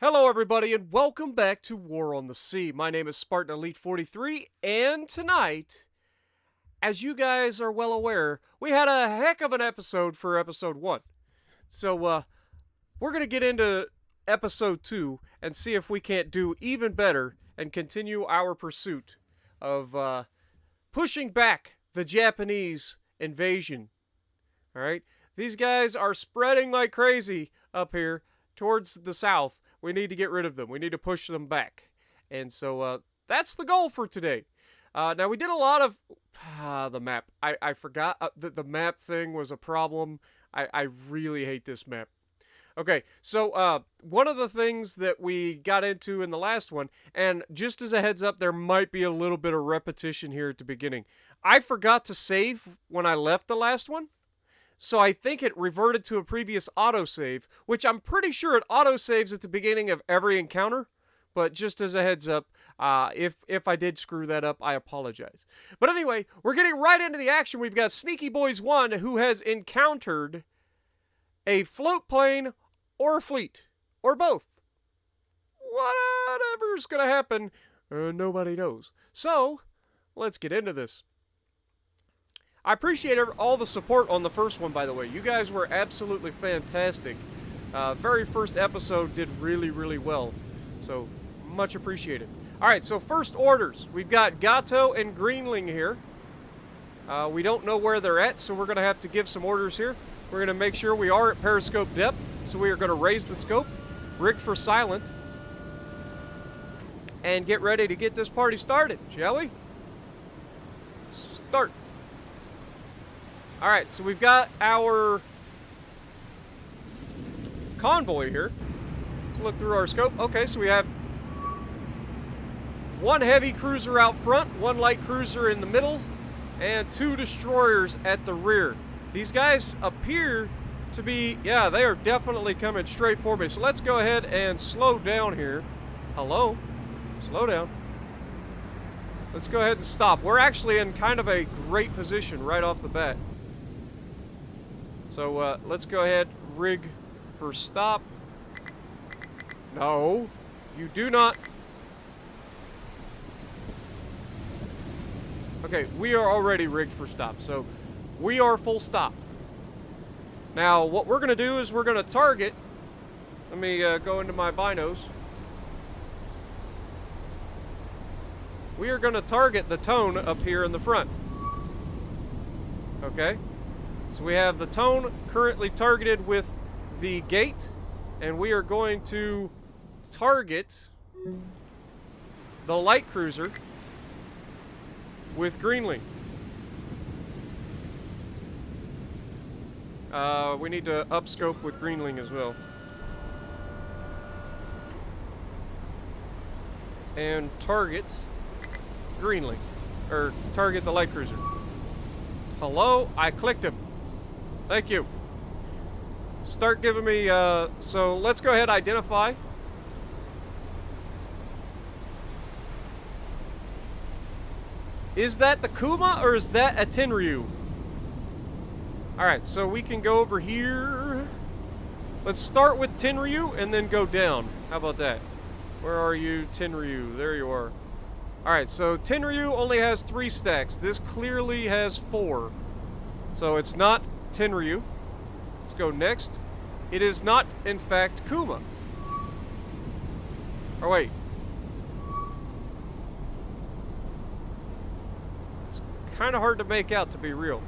Hello, everybody, and welcome back to War on the Sea. My name is Spartan Elite 43, and tonight, as you guys are well aware, we had a heck of an episode for episode 1. So, we're going to get into episode 2 and see if we can't do even better and continue our pursuit of pushing back the Japanese invasion. Alright? These guys are spreading like crazy up here towards the south. We need to get rid of them. We need to push them back. And so that's the goal for today. Now, we did a lot of... the map. I forgot that the map thing was a problem. I really hate this map. Okay, so one of the things that we got into in the last one, and just as a heads up, there might be a little bit of repetition here at the beginning. I forgot to save when I left the last one. So I think it reverted to a previous autosave, which I'm pretty sure it autosaves at the beginning of every encounter. But just as a heads up, if I did screw that up, I apologize. But anyway, we're getting right into the action. We've got Sneaky Boys 1, who has encountered a float plane or a fleet, or both. Whatever's going to happen, nobody knows. So, let's get into this. I appreciate all the support on the first one, by the way. You guys were absolutely fantastic. Very first episode did really, really well. So, much appreciated. Alright, so first orders. We've got Gato and Greenling here. We don't know where they're at, so we're going to have to give some orders here. We're going to make sure we are at periscope depth, so we are going to raise the scope, rig for silent, and get ready to get this party started, shall we? Start. Alright, so we've got our convoy here. Let's look through our scope. Okay, so we have one heavy cruiser out front, one light cruiser in the middle, and two destroyers at the rear. These guys appear to be, yeah, they are definitely coming straight for me. So let's go ahead and slow down here. Hello? Slow down. Let's go ahead and stop. We're actually in kind of a great position right off the bat. So let's go ahead, rig for stop. No, you do not. Okay, we are already rigged for stop, so we are full stop. Now, what we're going to do is we're going to target. Let me go into my binos. We are going to target the tone up here in the front. Okay? So we have the tone currently targeted with the gate, and we are going to target the light cruiser with Greenling. We need to upscope with Greenling as well. And target Greenling, or target the light cruiser. Hello? I clicked him. Thank you. Start giving me, so let's go ahead and identify. Is that the Kuma or is that a Tenryu? Alright, so we can go over here. Let's start with Tenryu and then go down. How about that? Where are you, Tenryu? There you are. Alright, so Tenryu only has 3 stacks. This clearly has 4. So it's not Tenryu. Let's go next. It is not, in fact, Kuma. Oh, wait. It's kind of hard to make out, to be real.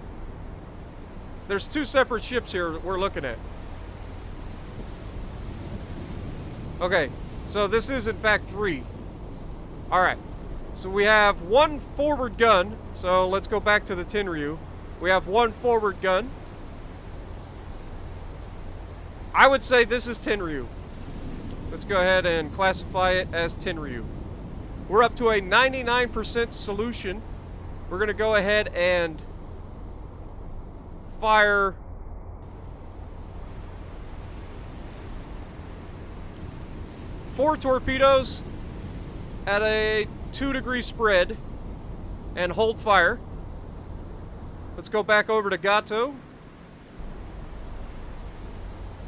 There's 2 separate ships here that we're looking at. Okay, so this is, in fact, 3. Alright. So we have 1 forward gun. So let's go back to the Tenryu. We have 1 forward gun. I would say this is Tenryu. Let's go ahead and classify it as Tenryu. We're up to a 99% solution. We're going to go ahead and fire four torpedoes at a 2-degree spread and hold fire. Let's go back over to Gato.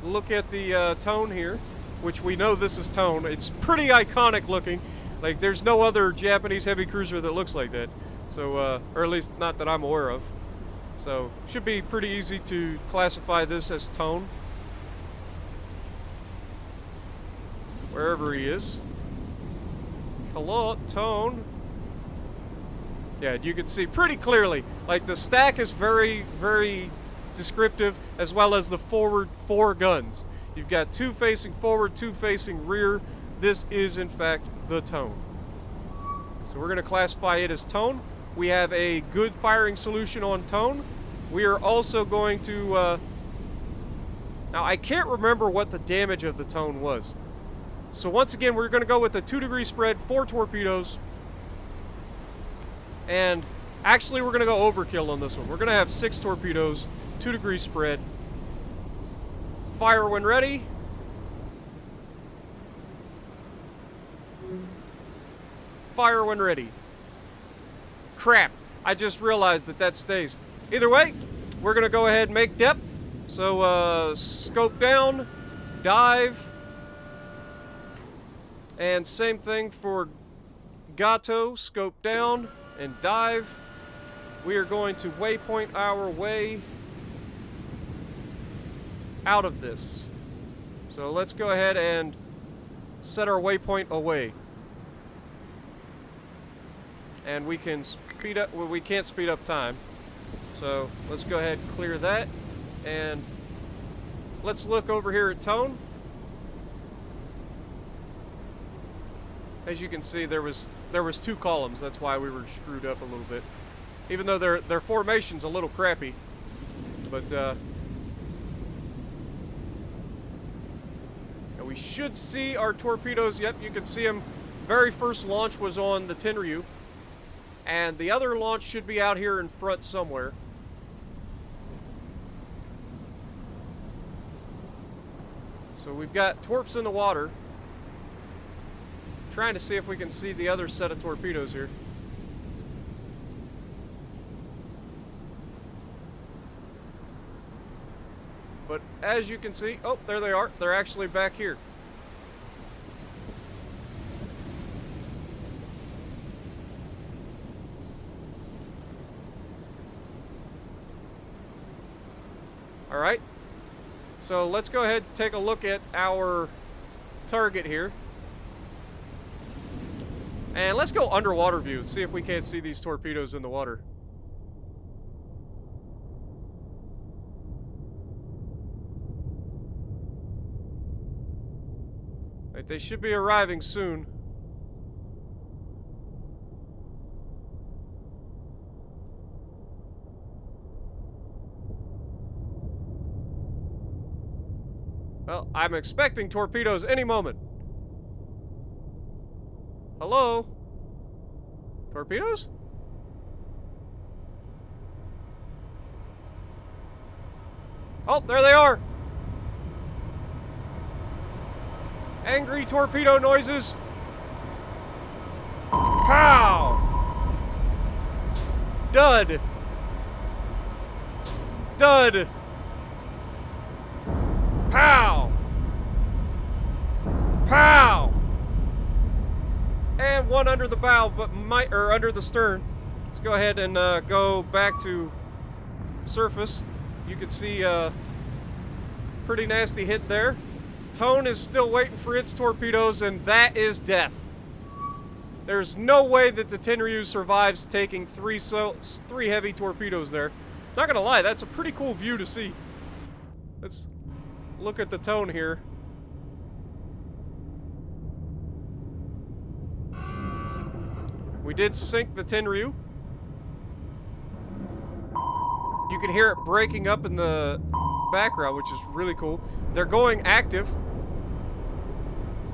Look at the tone here. which we know this is Tone. It's pretty iconic looking. Like, there's no other Japanese heavy cruiser that looks like that. So, or at least not that I'm aware of. So, should be pretty easy to classify this as Tone. Wherever he is. Hello, Tone. Yeah, you can see pretty clearly. Like, the stack is very, very descriptive, as well as the forward 4 guns. You've got 2 facing forward, 2 facing rear. This is, in fact, the Tone. So we're going to classify it as Tone. We have a good firing solution on Tone. We are also going to... Now, I can't remember what the damage of the Tone was. So once again, we're going to go with a 2-degree spread, 4 torpedoes. And actually, we're going to go overkill on this one. We're going to have 6 torpedoes, 2-degree spread. Fire when ready. Fire when ready. Crap, I just realized that stays. Either way, we're going to go ahead and make depth. So, scope down, dive. And same thing for Gato, scope down and dive. We are going to waypoint our way out of this. So let's go ahead and set our waypoint away. And we can speed up, well, we can't speed up time. So let's go ahead and clear that. And let's look over here at Tone. As you can see, there was 2 columns. That's why we were screwed up a little bit. Even though their formation's a little crappy. But we should see our torpedoes. Yep, you can see them. Very first launch was on the Tenryu. And the other launch should be out here in front somewhere. So we've got torps in the water. Trying to see if we can see the other set of torpedoes here. But as you can see, oh, there they are. They're actually back here. All right. So let's go ahead and take a look at our target here. And let's go underwater view and see if we can't see these torpedoes in the water. Right, they should be arriving soon. Well, I'm expecting torpedoes any moment. Hello? Torpedoes? Oh, there they are! Angry torpedo noises. Pow! Dud! Dud! Pow! Pow! And one under the bow, but under the stern. Let's go ahead and go back to surface. You can see pretty nasty hit there. Tone is still waiting for its torpedoes, and that is death. There's no way that the Tenryu survives taking three heavy torpedoes there. Not gonna lie, that's a pretty cool view to see. Let's look at the Tone here. We did sink the Tenryu. You can hear it breaking up in the background, which is really cool. They're going active.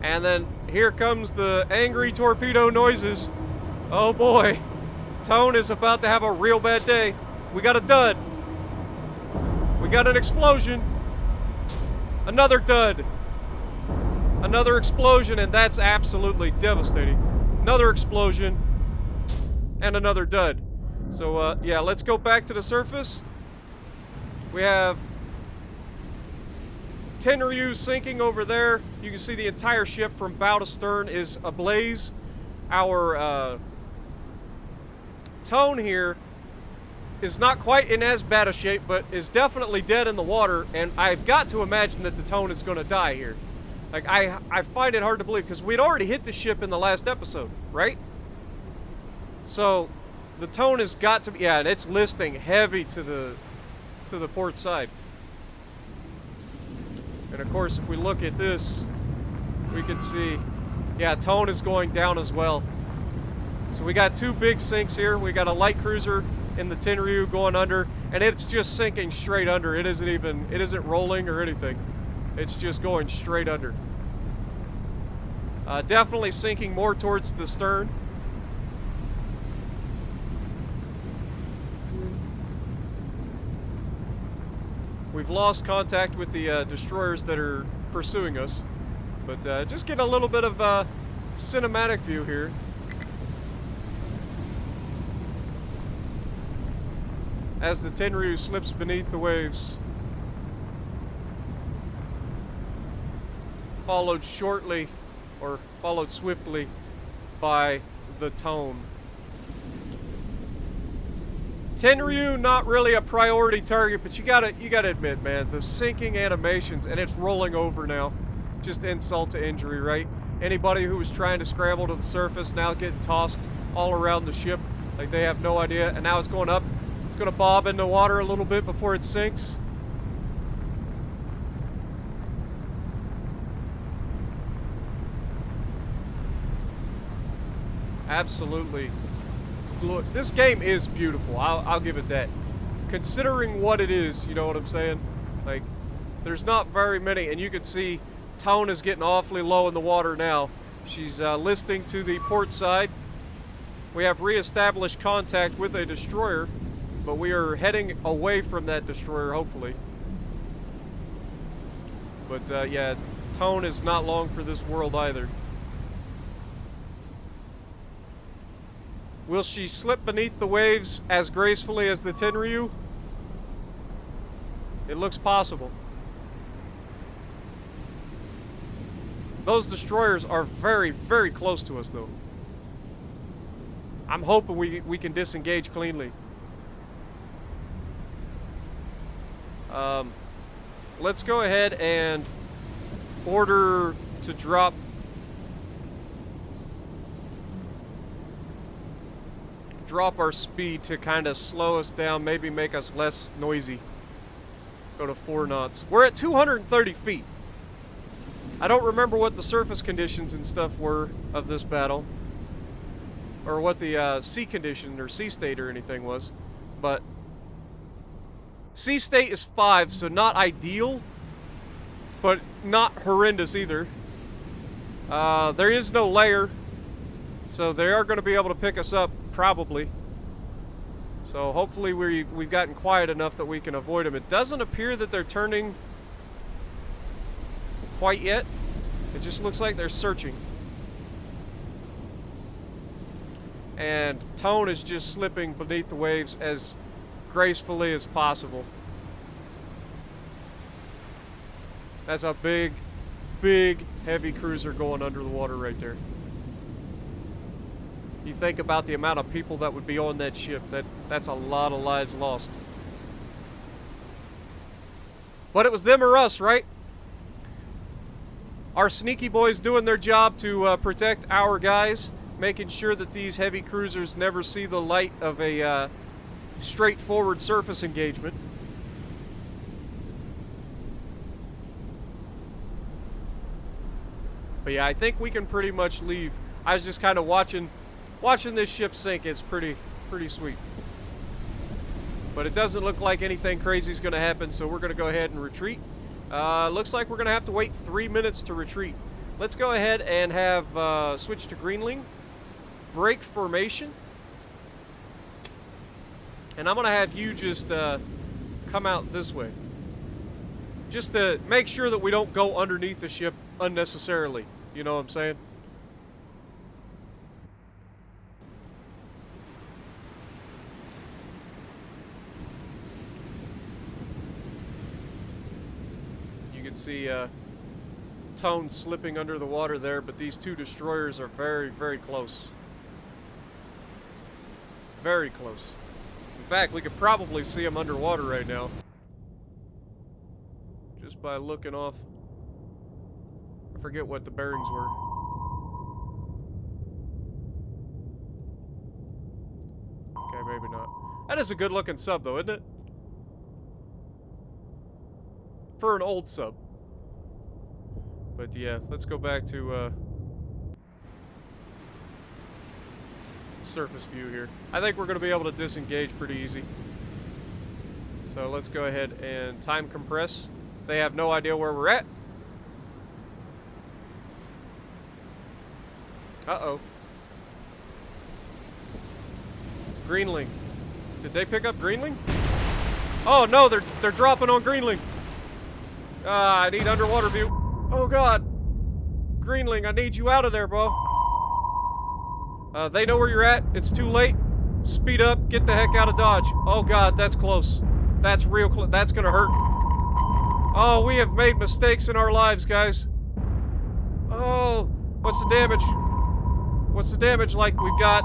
And then here comes the angry torpedo noises. Oh boy. Tone is about to have a real bad day. We got a dud. We got an explosion. Another dud. Another explosion, and that's absolutely devastating. Another explosion. And another dud. So, yeah, let's go back to the surface. We have Tenryu sinking over there. You can see the entire ship from bow to stern is ablaze. Our Tone here is not quite in as bad a shape, but is definitely dead in the water, and I've got to imagine that the Tone is going to die here. Like, I find it hard to believe, because we'd already hit the ship in the last episode, right? So, the Tone has got to be, yeah, and it's listing heavy to the port side. And of course, if we look at this, we can see, yeah, Tone is going down as well. So we got two big sinks here. We got a light cruiser in the Tenryu going under, and it's just sinking straight under. It isn't rolling or anything. It's just going straight under. Definitely sinking more towards the stern. We've lost contact with the destroyers that are pursuing us, but just get a little bit of cinematic view here. As the Tenryu slips beneath the waves, followed swiftly by the Tone. Tenryu, not really a priority target, but you gotta admit, man, the sinking animations, and it's rolling over now. Just insult to injury, right? Anybody who was trying to scramble to the surface now getting tossed all around the ship, like they have no idea, and now it's going up. It's gonna bob in the water a little bit before it sinks. Absolutely. Look, this game is beautiful. I'll give it that. Considering what it is, you know what I'm saying? Like, there's not very many, and you can see Tone is getting awfully low in the water now. She's listing to the port side. We have reestablished contact with a destroyer, but we are heading away from that destroyer, hopefully. But yeah, Tone is not long for this world either. Will she slip beneath the waves as gracefully as the Tenryu? It looks possible. Those destroyers are very, very close to us, though. I'm hoping we can disengage cleanly. Let's go ahead and order to drop our speed to kind of slow us down, maybe make us less noisy. Go to 4 knots. We're at 230 feet. I don't remember what the surface conditions and stuff were of this battle, or what the sea condition or sea state or anything was, but sea state is 5, so not ideal, but not horrendous either. There is no layer, so they are going to be able to pick us up, probably. So hopefully we've gotten quiet enough that we can avoid them. It doesn't appear that they're turning quite yet. It just looks like they're searching. And Tone is just slipping beneath the waves as gracefully as possible. That's a big, big, heavy cruiser going under the water right there. You think about the amount of people that would be on that ship, that's a lot of lives lost. But it was them or us, right? Our sneaky boys doing their job to protect our guys, making sure that these heavy cruisers never see the light of a straightforward surface engagement. But yeah, I think we can pretty much leave. I was just kind of watching this ship sink. Is pretty sweet. But it doesn't look like anything crazy is going to happen, so we're going to go ahead and retreat. Looks like we're going to have to wait 3 minutes to retreat. Let's go ahead and have switch to Greenling. Break formation. And I'm going to have you just come out this way. Just to make sure that we don't go underneath the ship unnecessarily. You know what I'm saying? see Tone slipping under the water there, but these two destroyers are very, very close. Very close. In fact, we could probably see them underwater right now. Just by looking off. I forget what the bearings were. Okay, maybe not. That is a good looking sub though, isn't it? For an old sub. But yeah, let's go back to surface view here. I think we're going to be able to disengage pretty easy. So let's go ahead and time compress. They have no idea where we're at. Uh-oh. Greenling. Did they pick up Greenling? Oh no, they're dropping on Greenling. I need underwater view. Oh god. Greenling, I need you out of there, bro. They know where you're at. It's too late. Speed up. Get the heck out of Dodge. Oh god, that's close. That's real close. That's gonna hurt. Oh, we have made mistakes in our lives, guys. Oh, what's the damage? What's the damage like? We've got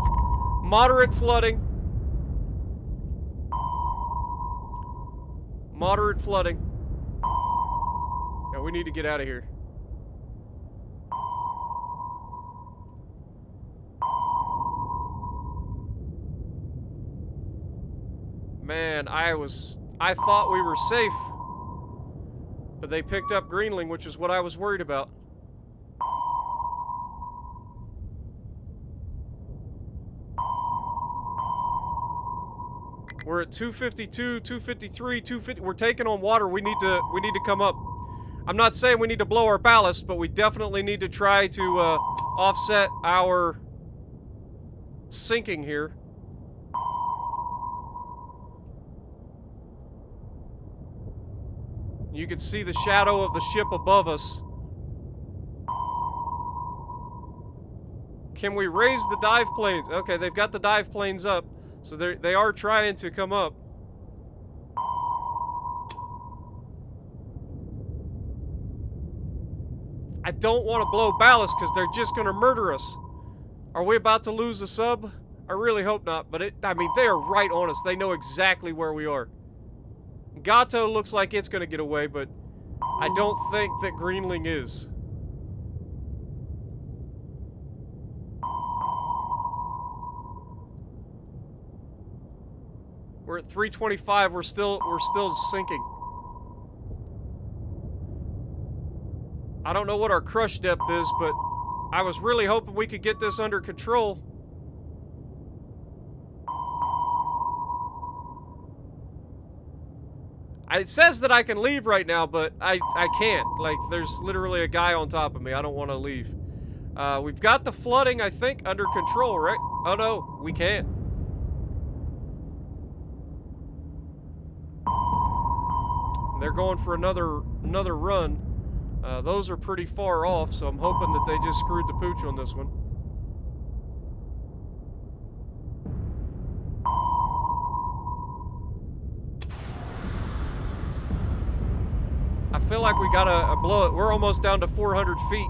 moderate flooding. Moderate flooding. Yeah, we need to get out of here. Man, I thought we were safe. But they picked up Greenling, which is what I was worried about. We're at 252, 253, 250. We're taking on water. We need to come up. I'm not saying we need to blow our ballast, but we definitely need to try to offset our sinking here. You can see the shadow of the ship above us. Can we raise the dive planes? Okay, they've got the dive planes up, so they are trying to come up. I don't want to blow ballast because they're just going to murder us. Are we about to lose a sub? I really hope not, but I mean, they are right on us. They know exactly where we are. Gato looks like it's going to get away, but I don't think that Greenling is. We're at 325. We're still sinking. I don't know what our crush depth is, but I was really hoping we could get this under control. It says that I can leave right now, but I can't. Like, there's literally a guy on top of me. I don't want to leave. We've got the flooding, I think, under control, right? Oh no, we can't. They're going for another run. Those are pretty far off, so I'm hoping that they just screwed the pooch on this one. I feel like we gotta blow it. We're almost down to 400 feet.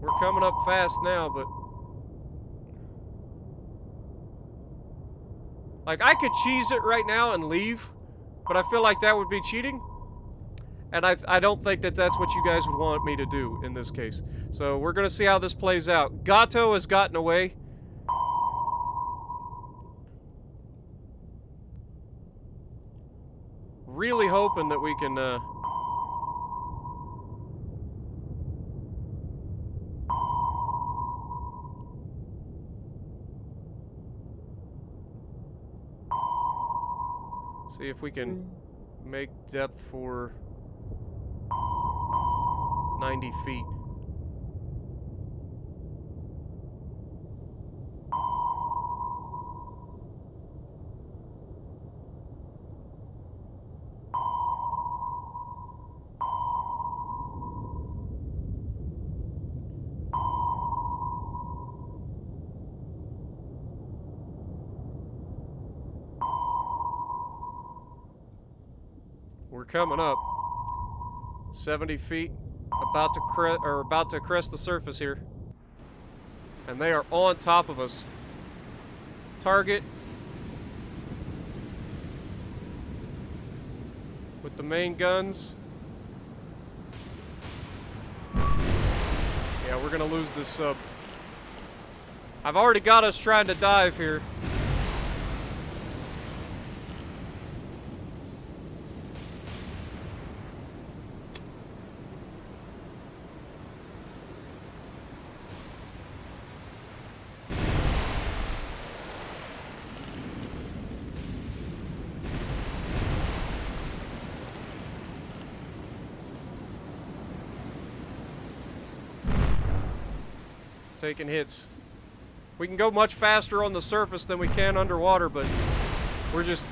We're coming up fast now, but... like, I could cheese it right now and leave, but I feel like that would be cheating. And I don't think that that's what you guys would want me to do in this case. So we're going to see how this plays out. Gato has gotten away. Really hoping that we can... see if we can make depth for 90 feet. We're coming up. 70 feet. About to crest the surface here. And they are on top of us. Target. With the main guns. Yeah, we're gonna lose this sub. I've already got us trying to dive here. Taking hits. We can go much faster on the surface than we can underwater, but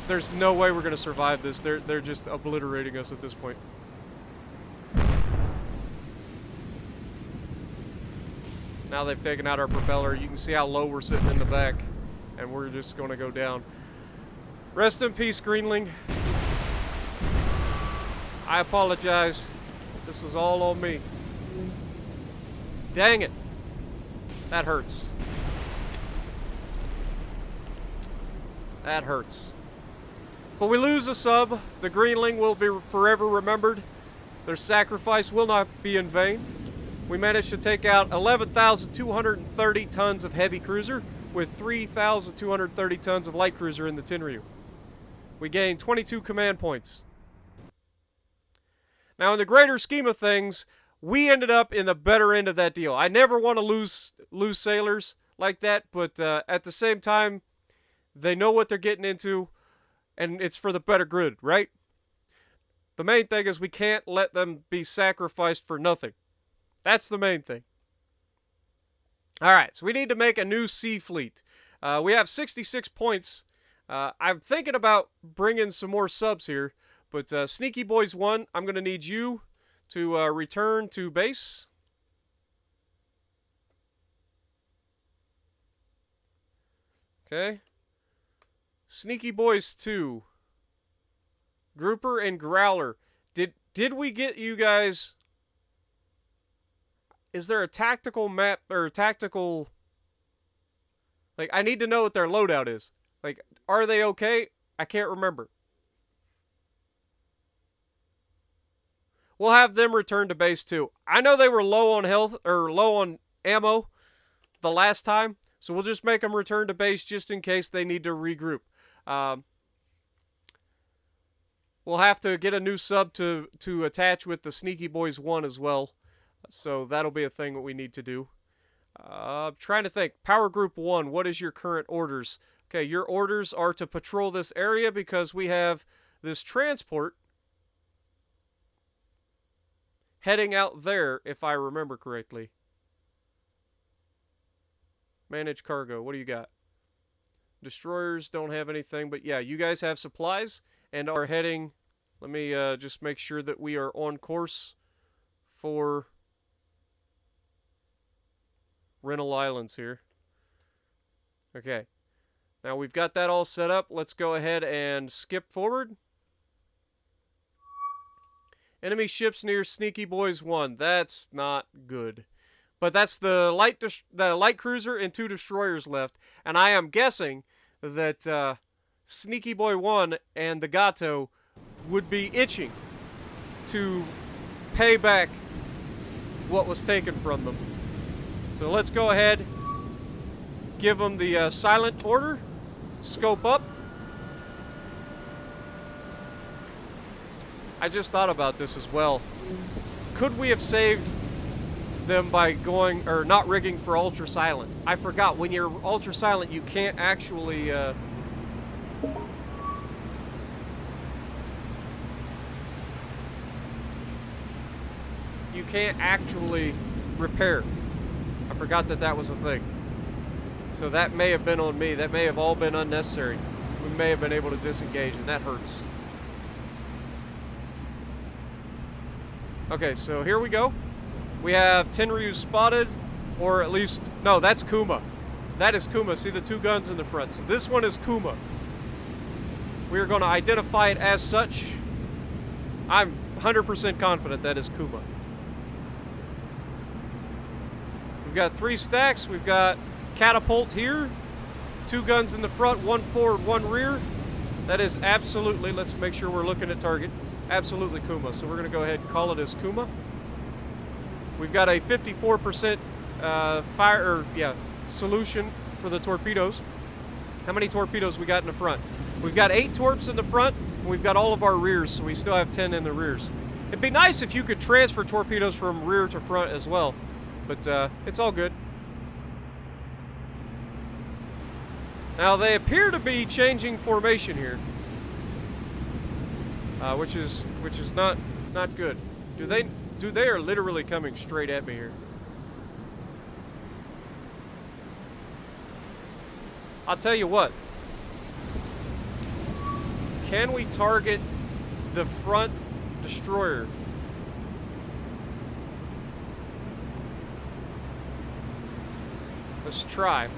there's no way we're gonna survive this. They're just obliterating us at this point. Now they've taken out our propeller. You can see how low we're sitting in the back, and we're just gonna go down. Rest in peace, Greenling. I apologize. This was all on me. Dang it. That hurts. That hurts. But we lose a sub. The Greenling will be forever remembered. Their sacrifice will not be in vain. We managed to take out 11,230 tons of heavy cruiser with 3,230 tons of light cruiser in the Tenryu. We gained 22 command points. Now, in the greater scheme of things, we ended up in the better end of that deal. I never want to lose sailors like that, but at the same time, they know what they're getting into, and it's for the better good, right? The main thing is we can't let them be sacrificed for nothing. That's the main thing. All right, so we need to make a new sea fleet. We have 66 points. I'm thinking about bringing some more subs here, but Sneaky Boys 1, I'm going to need you to return to base. Okay. Sneaky Boys 2. Grouper and Growler. Did we get you guys... Is there a tactical map or tactical... Like, I need to know what their loadout is. Like, are they okay? I can't remember. We'll have them return to base too. I know they were low on health or low on ammo the last time, so we'll just make them return to base just in case they need to regroup. We'll have to get a new sub to attach with the Sneaky Boys 1 as well, so that'll be a thing that we need to do. I'm trying to think. Power Group 1, what is your current orders? Okay, your orders are to patrol this area because we have this transport heading out there, if I remember correctly. Manage cargo. What do you got? Destroyers don't have anything, but yeah, you guys have supplies and are heading... Let me just make sure that we are on course for Rental Islands here. Okay. Now we've got that all set up. Let's go ahead and skip forward. Enemy ships near Sneaky Boys 1. That's not good. But that's the light cruiser and 2 destroyers left. And I am guessing that Sneaky Boy 1 and the Gato would be itching to pay back what was taken from them. So let's go ahead, give them the silent order, scope up. I just thought about this as well. Could we have saved them by going, or not rigging for ultra silent? I forgot, when you're ultra silent, you can't actually, repair. I forgot that that was a thing. So that may have been on me. That may have all been unnecessary. We may have been able to disengage, and that hurts. Okay, so here we go. We have Tenryu spotted, or at least... No, that's Kuma. That is Kuma. See the 2 guns in the front. So this one is Kuma. We are going to identify it as such. I'm 100% confident that is Kuma. We've got 3 stacks. We've got catapult here. 2 guns in the front, 1 forward, 1 rear. That is absolutely, let's make sure we're looking at target, absolutely Kuma. So we're going to go ahead and call it as Kuma. We've got a 54% solution for the torpedoes. How many torpedoes we got in the front? We've got 8 torps in the front, and we've got all of our rears, so we still have 10 in the rears. It'd be nice if you could transfer torpedoes from rear to front as well, but it's all good. Now they appear to be changing formation here, which is not good. They are literally coming straight at me here. I'll tell you what. Can we target the front destroyer? Let's try.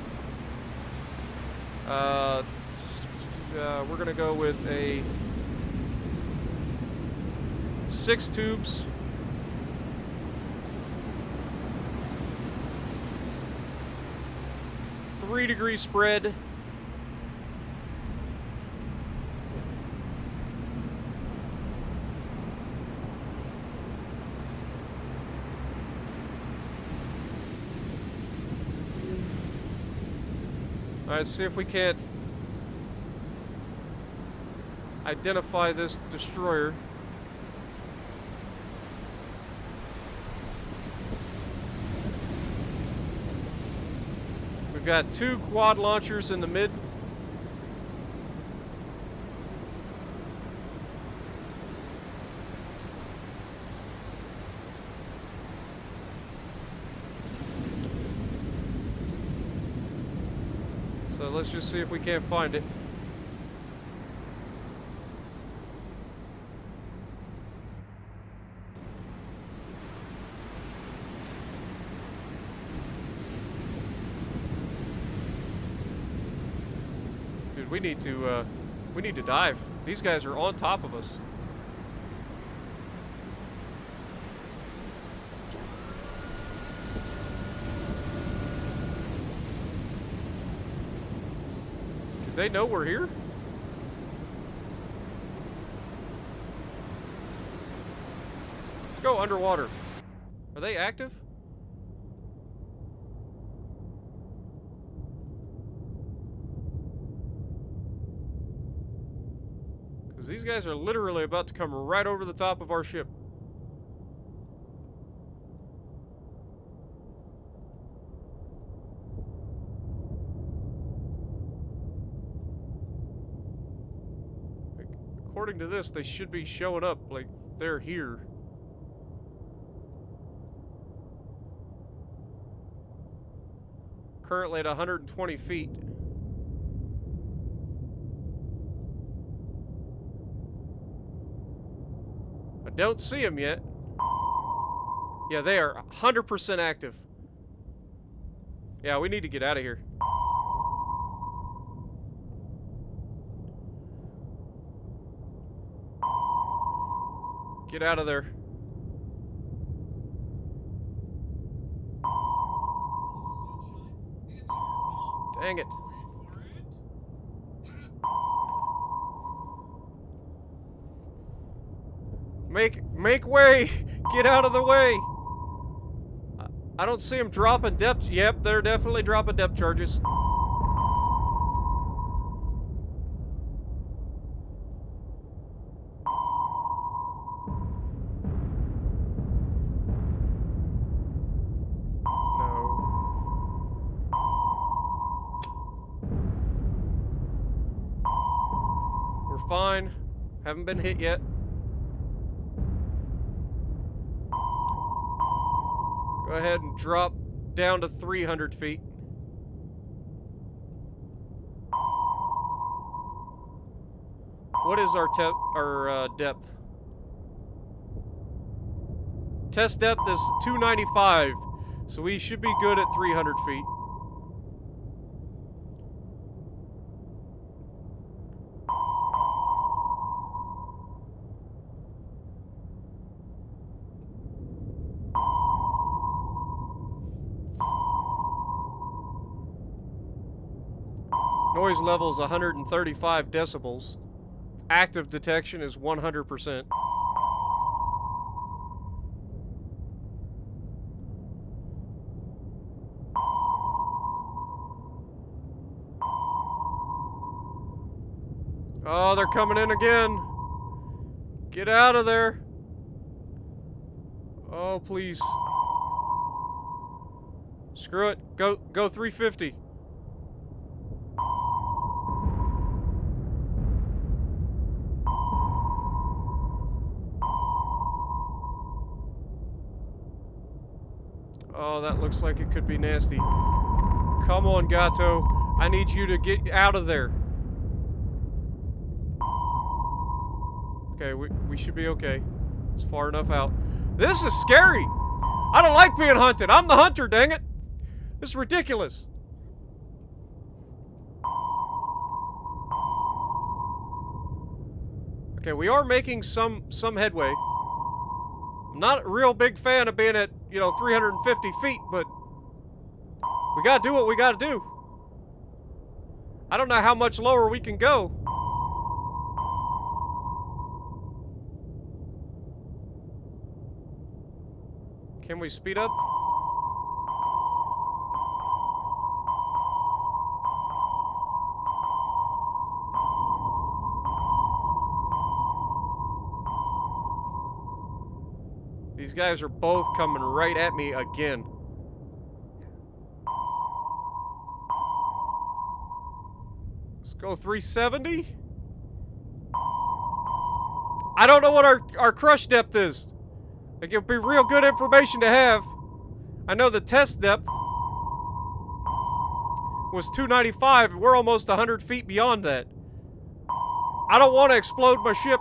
We're gonna go with a 6 tubes. Three-degree spread. Alright, see if we can't identify this destroyer. We've got 2 quad launchers in the mid. So let's just see if we can't find it. Dude, we need to dive. These guys are on top of us. Do they know we're here? Let's go underwater. Are they active? Because these guys are literally about to come right over the top of our ship. According to this, they should be showing up like they're here. Currently at 120 feet. I don't see them yet. Yeah, they are 100% active. Yeah, we need to get out of here. Get out of there. Dang it. Make way! Get out of the way! I don't see them dropping depth. Yep, they're definitely dropping depth charges. We're fine. Haven't been hit yet. Go ahead and drop down to 300 feet. What is our depth? Test depth is 295, so we should be good at 300 feet. Noise level is 135 decibels. Active detection is 100%. Oh, they're coming in again. Get out of there. Oh, please. Screw it. Go 350. Oh, that looks like it could be nasty. Come on, Gato. I need you to get out of there. Okay, we should be okay. It's far enough out. This is scary! I don't like being hunted. I'm the hunter, dang it! This is ridiculous. Okay, we are making some headway. I'm not a real big fan of being at, 350 feet, but we gotta do what we gotta do. I don't know how much lower we can go. Can we speed up? These guys are both coming right at me again. Let's go 370. I don't know what our crush depth is. Like, it would be real good information to have. I know the test depth was 295, and we're almost 100 feet beyond that. I don't want to explode my ship.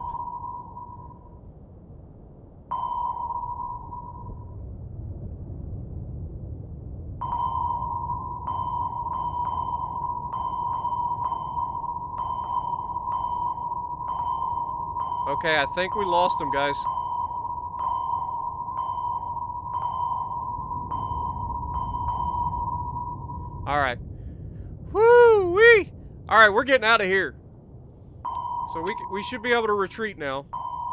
Okay, I think we lost him, guys. Alright. Woo-wee! Alright, we're getting out of here. So we should be able to retreat now.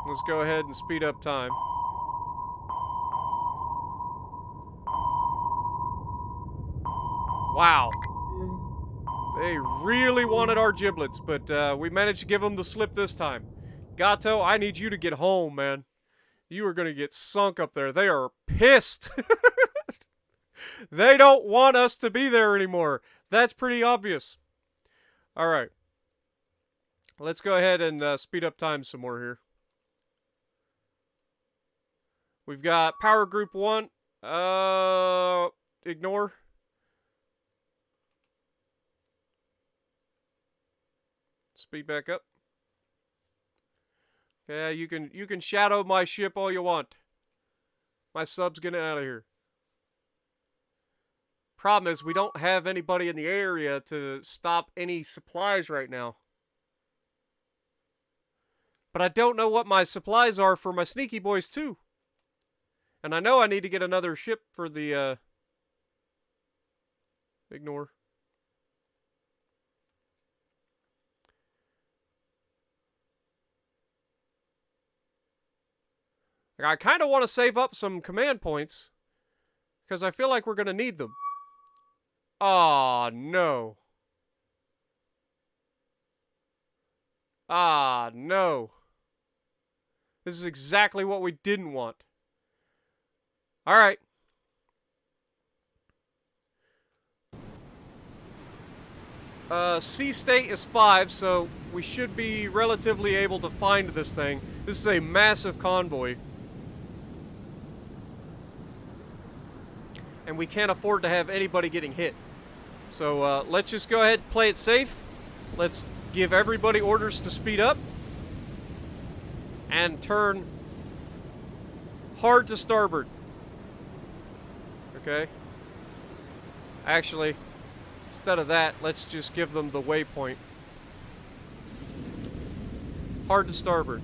Let's go ahead and speed up time. Wow. They really wanted our giblets, but we managed to give them the slip this time. Gato, I need you to get home, man. You are going to get sunk up there. They are pissed. They don't want us to be there anymore. That's pretty obvious. All right. Let's go ahead and speed up time some more here. We've got power group 1. Ignore. Speed back up. Yeah, you can shadow my ship all you want. My sub's getting out of here. Problem is, we don't have anybody in the area to stop any supplies right now. But I don't know what my supplies are for my sneaky boys, too. And I know I need to get another ship for the, Ignore. I kind of want to save up some command points, because I feel like we're going to need them. Ah, no. Ah, no. This is exactly what we didn't want. Alright. Sea state is 5, so we should be relatively able to find this thing. This is a massive convoy. And we can't afford to have anybody getting hit. So let's just go ahead and play it safe. Let's give everybody orders to speed up. And turn hard to starboard. Okay? Actually, instead of that, let's just give them the waypoint. Hard to starboard.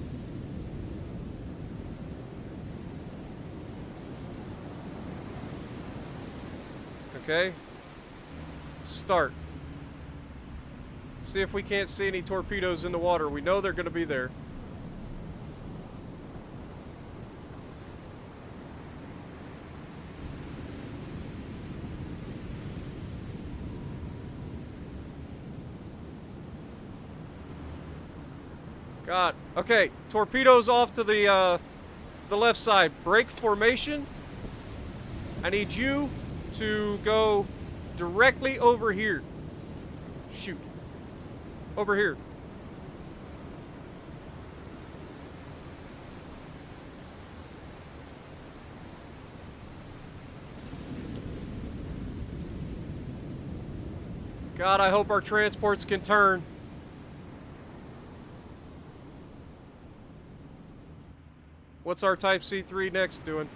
Okay? Start. See if we can't see any torpedoes in the water. We know they're going to be there. God. Okay, torpedoes off to the left side. Break formation. I need you to go directly over here. Shoot. Over here. God, I hope our transports can turn. What's our Type C3 next doing?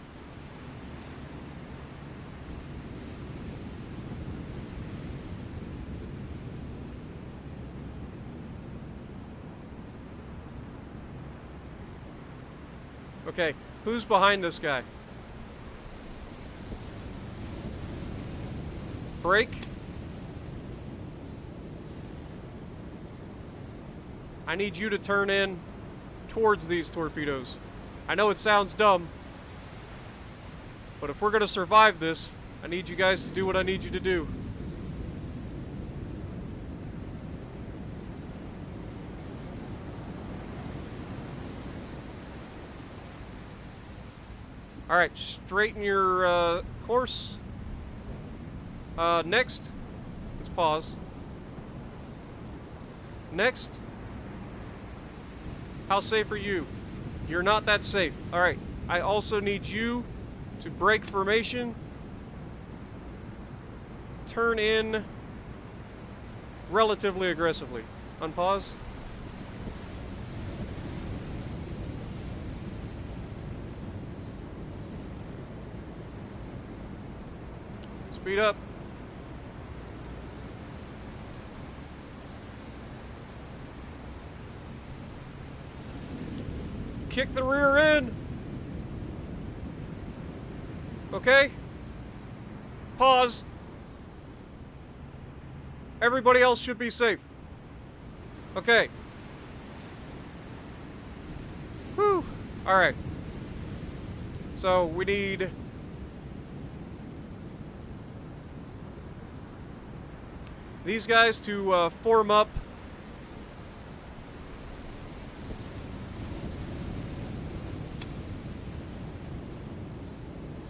Okay, who's behind this guy? Break. I need you to turn in towards these torpedoes. I know it sounds dumb, but if we're going to survive this, I need you guys to do what I need you to do. Alright, straighten your course. Next. Let's pause. Next. How safe are you? You're not that safe. Alright, I also need you to break formation. Turn in relatively aggressively. Unpause. Speed up. Kick the rear end. Okay? Pause. Everybody else should be safe. Okay. Whew. Alright. So we need these guys to form up.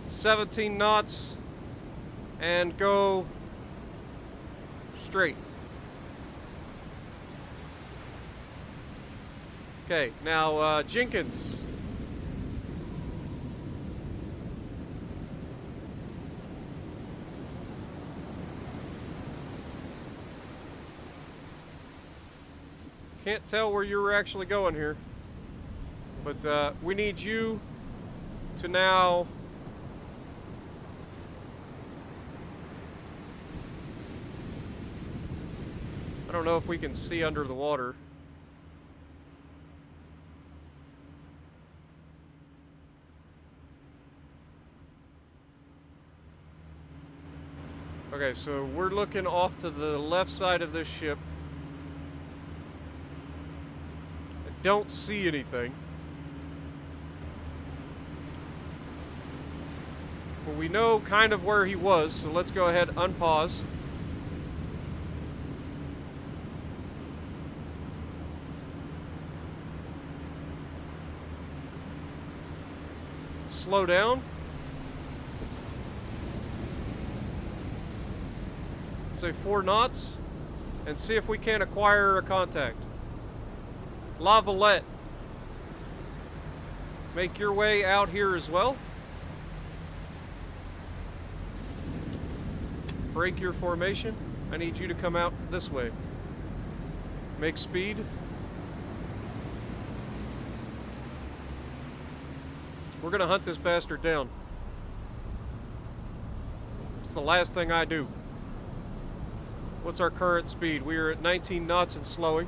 $17 knots and go straight. Okay, now Jenkins. Can't tell where you're actually going here, but we need you to now I don't know if we can see under the water. Okay, so we're looking off to the left side of this ship. I don't see anything. But we know kind of where he was, so let's go ahead, unpause. Slow down. Say 4 knots and see if we can acquire a contact. La Valette. Make your way out here as well. Break your formation. I need you to come out this way. Make speed. We're gonna hunt this bastard down. It's the last thing I do. What's our current speed? We are at 19 knots and slowing.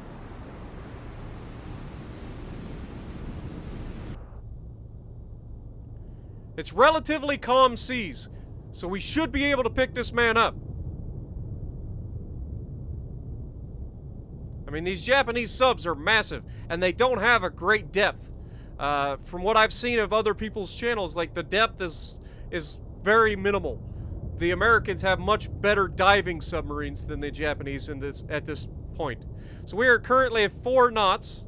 It's relatively calm seas, so we should be able to pick this man up. mean, these Japanese subs are massive, and they don't have a great depth. From what I've seen of other people's channels, like, the depth is very minimal. The Americans have much better diving submarines than the Japanese at this point. So we are currently at 4 knots.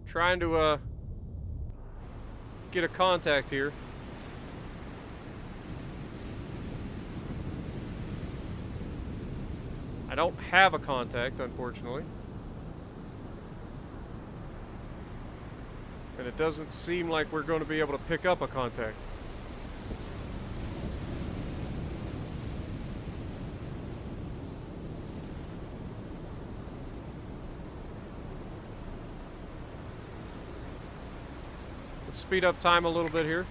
Trying to get a contact here. I don't have a contact, unfortunately. And it doesn't seem like we're going to be able to pick up a contact. Let's speed up time a little bit here.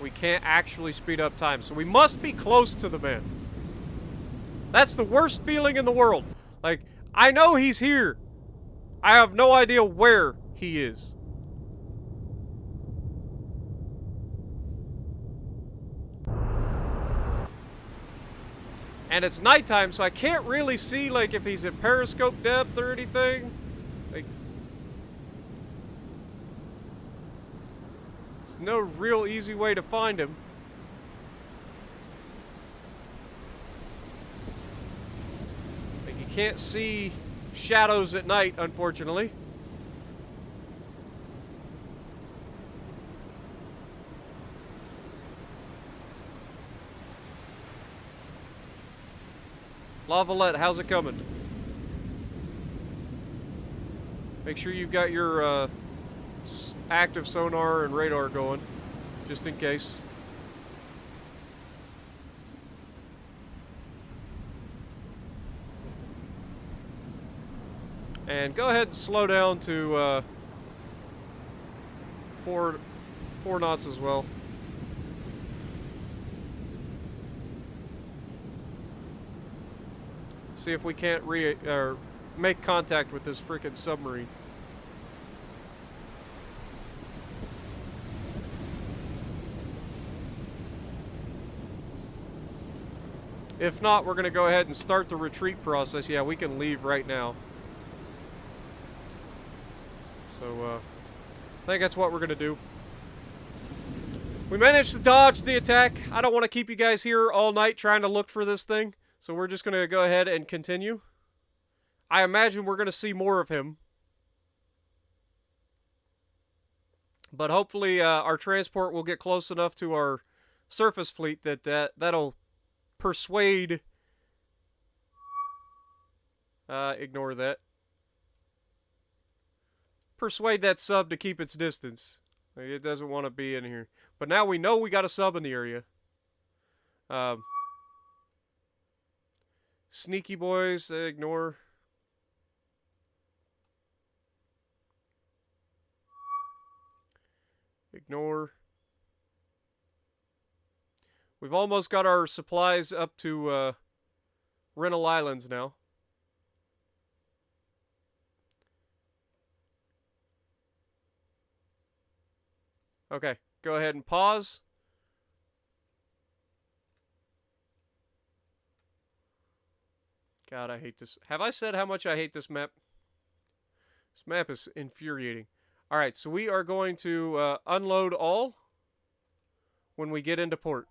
We can't actually speed up time, so we must be close to the man. That's the worst feeling in the world. Like, I know he's here. I have no idea where he is. And it's nighttime, so I can't really see, like, if he's at periscope depth or anything. Like, there's no real easy way to find him. Like, you can't see shadows at night, unfortunately. Lavalette, how's it coming? Make sure you've got your active sonar and radar going, just in case. And go ahead and slow down to 4 knots as well. See if we can't make contact with this frickin' submarine. If not, we're going to go ahead and start the retreat process. Yeah, we can leave right now. So, I think that's what we're going to do. We managed to dodge the attack. I don't want to keep you guys here all night trying to look for this thing. So we're just going to go ahead and continue. I imagine we're going to see more of him. But hopefully our transport will get close enough to our surface fleet that'll persuade... ignore that. Persuade that sub to keep its distance. Like, it doesn't want to be in here. But now we know we got a sub in the area. Sneaky boys, ignore. Ignore. We've almost got our supplies up to Rental Islands now. Okay, go ahead and pause. God, I hate this. Have I said how much I hate this map? This map is infuriating. Alright, so we are going to unload all when we get into port.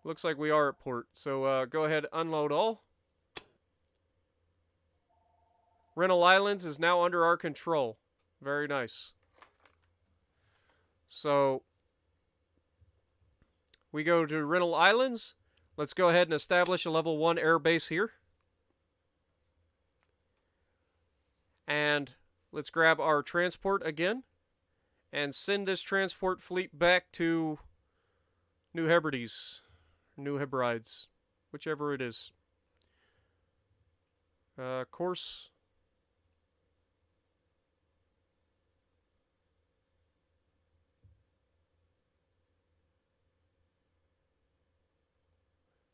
Looks like we are at port. So go ahead, unload all. Rental Islands is now under our control. Very nice. So we go to Rental Islands. Let's go ahead and establish a level 1 air base here. And let's grab our transport again and send this transport fleet back to New Hebrides. New Hebrides. Whichever it is. Course. . . . . . . . . . . . . . . . . . . . . . . . . . . . . . . . . . . . . . . . . . . . . . . . . . . . . . . . . .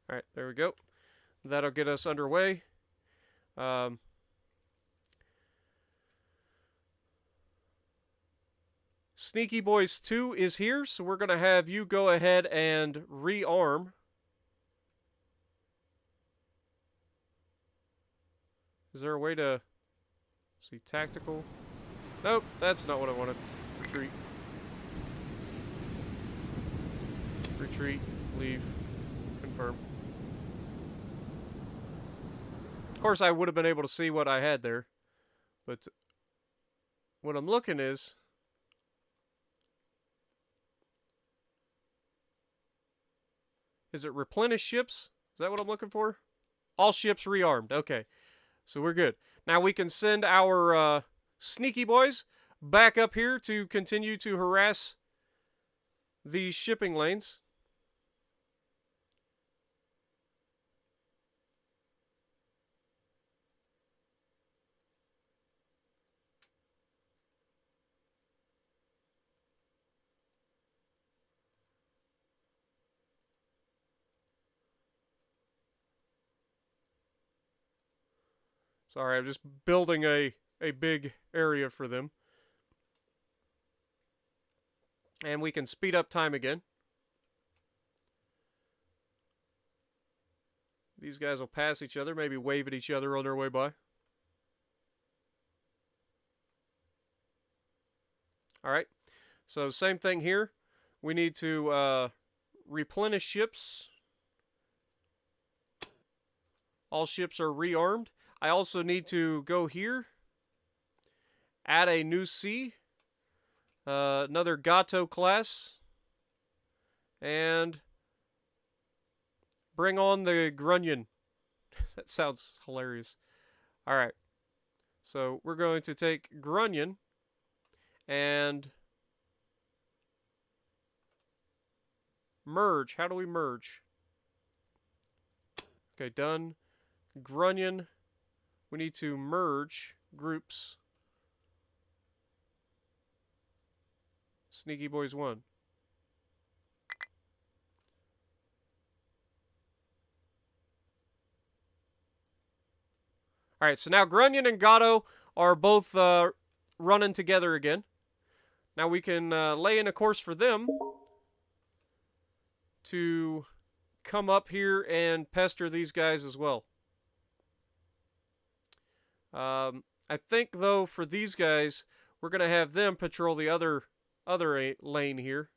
Alright, there we go. That'll get us underway. Sneaky Boys 2 is here, so we're going to have you go ahead and rearm. Is there a way to see tactical? Nope, that's not what I wanted. Retreat. Retreat. Leave. Confirm. Of course, I would have been able to see what I had there, but what I'm looking is it replenish ships? Is that what I'm looking for? All ships rearmed. Okay, so we're good. Now we can send our sneaky boys back up here to continue to harass these shipping lanes. Sorry, I'm just building a big area for them. And we can speed up time again. These guys will pass each other, maybe wave at each other on their way by. Alright, so same thing here. We need to replenish ships. All ships are rearmed. I also need to go here, add a new sea, another Gato class, and bring on the Grunion. That sounds hilarious. Alright, so we're going to take Grunion and merge. How do we merge? Okay, done. Grunion. We need to merge groups. Sneaky Boys 1. Alright, so now Grunion and Gato are both running together again. Now we can lay in a course for them to come up here and pester these guys as well. I think, though, for these guys, we're going to have them patrol the other lane here.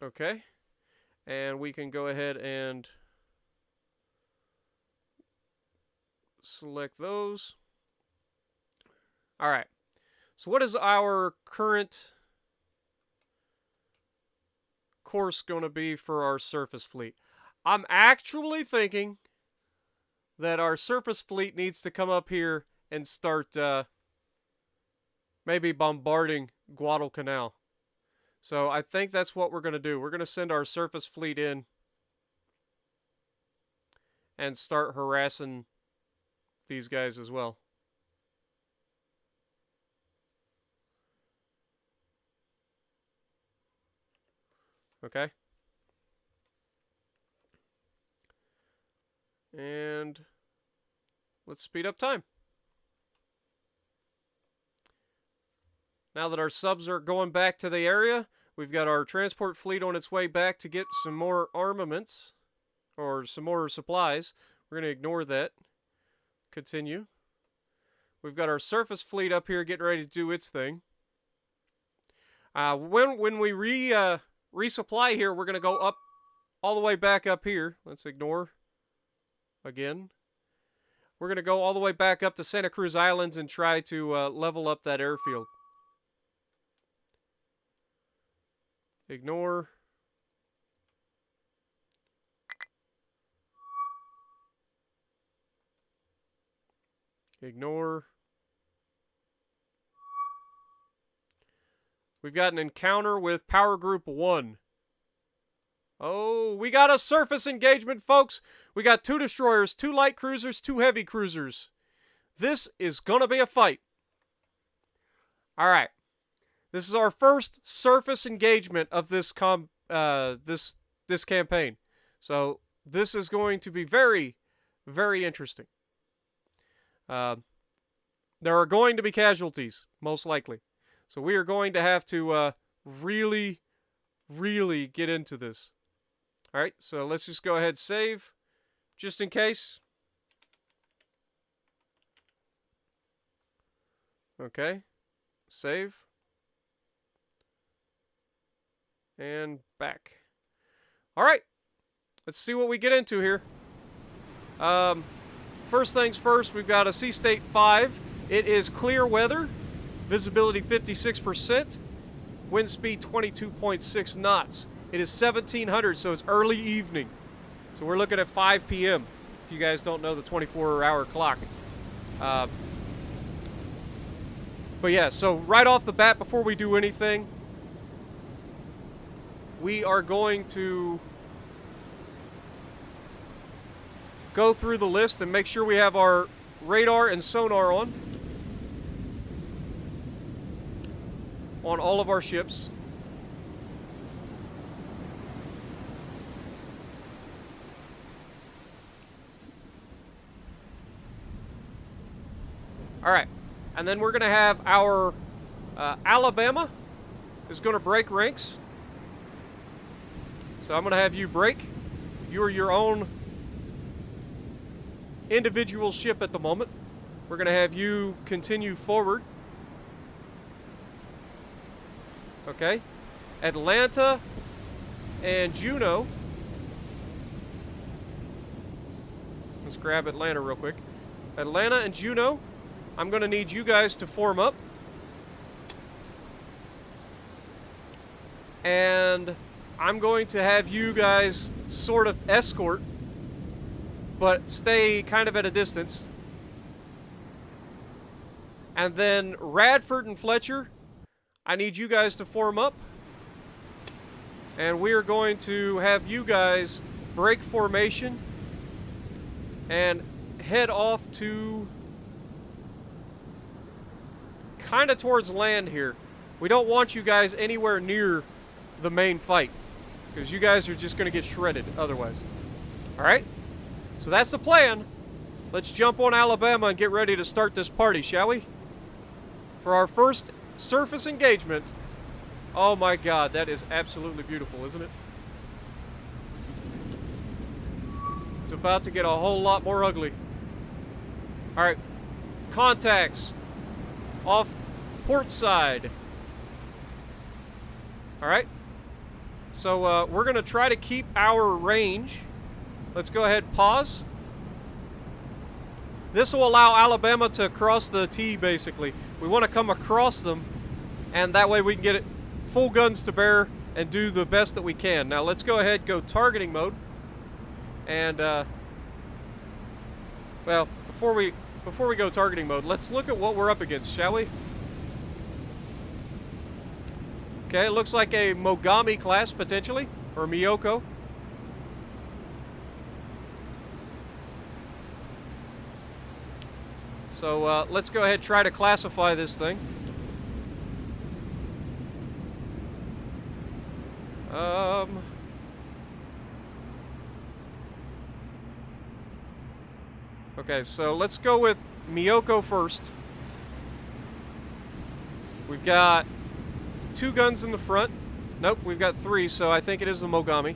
Okay. And we can go ahead and select those. All right. So what is our current course going to be for our surface fleet? I'm actually thinking that our surface fleet needs to come up here and start maybe bombarding Guadalcanal. So I think that's what we're going to do. We're going to send our surface fleet in and start harassing these guys as well. Okay. And let's speed up time. Now that our subs are going back to the area, we've got our transport fleet on its way back to get some more armaments or some more supplies. We're going to ignore that. Continue. We've got our surface fleet up here getting ready to do its thing. When we resupply here, we're going to go up all the way back up here. Let's ignore again. We're going to go all the way back up to Santa Cruz Islands and try to level up that airfield. Ignore. Ignore. We've got an encounter with Power Group 1. Oh, we got a surface engagement, folks. We got 2 destroyers, 2 light cruisers, 2 heavy cruisers. This is gonna be a fight. All right. This is our first surface engagement of this this campaign. So this is going to be very, very interesting. There are going to be casualties, most likely. So we are going to have to really, really get into this. All right, so let's just go ahead and save, just in case. Okay, save. And back. All right, let's see what we get into here. First things first, we've got a Sea State 5. It is clear weather, visibility 56%, wind speed 22.6 knots. It is 1700, so it's early evening. So we're looking at 5 p.m. If you guys don't know the 24-hour clock. But yeah, so right off the bat, before we do anything, we are going to go through the list and make sure we have our radar and sonar on all of our ships. All right, and then we're going to have our Alabama is going to break ranks. So I'm going to have you break. You're your own individual ship at the moment. We're going to have you continue forward. Okay. Atlanta and Juneau. Let's grab Atlanta real quick. Atlanta and Juneau, I'm going to need you guys to form up. And I'm going to have you guys sort of escort, but stay kind of at a distance. And then Radford and Fletcher, I need you guys to form up. And we are going to have you guys break formation and head off to kind of towards land here. We don't want you guys anywhere near the main fight, because you guys are just going to get shredded otherwise. Alright? So that's the plan. Let's jump on Alabama and get ready to start this party, shall we? For our first surface engagement. Oh my god, that is absolutely beautiful, isn't it? It's about to get a whole lot more ugly. Alright. Contacts. Off port side. Alright. So we're going to try to keep our range. Let's go ahead and pause. This will allow Alabama to cross the T, basically. We want to come across them, and that way we can get it full guns to bear and do the best that we can. Now let's go ahead and go targeting mode. And, well, before we go targeting mode, let's look at what we're up against, shall we? Okay, it looks like a Mogami class, potentially, or Miyoko. So let's go ahead and try to classify this thing. Okay, so let's go with Miyoko first. We've got 2 guns in the front. Nope, we've got 3, so I think it is the Mogami.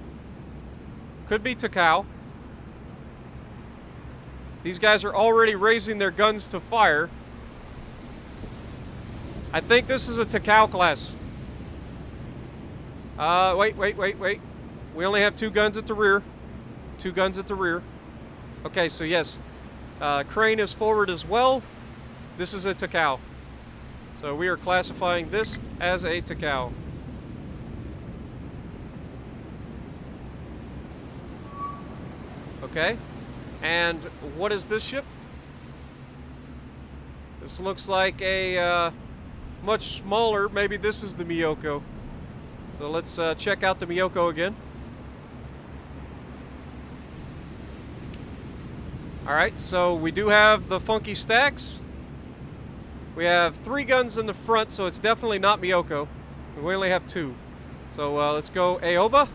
Could be Takao. These guys are already raising their guns to fire. I think this is a Takao class. Wait. We only have 2 guns at the rear. 2 guns at the rear. Okay, so yes. Crane is forward as well. This is a Takao. So we are classifying this as a Takao. Okay. And what is this ship? This looks like a much smaller. Maybe this is the Miyoko. So let's check out the Miyoko again. Alright, so we do have the funky stacks. We have 3 guns in the front, so it's definitely not Miyoko. We only have 2. So let's go Aoba.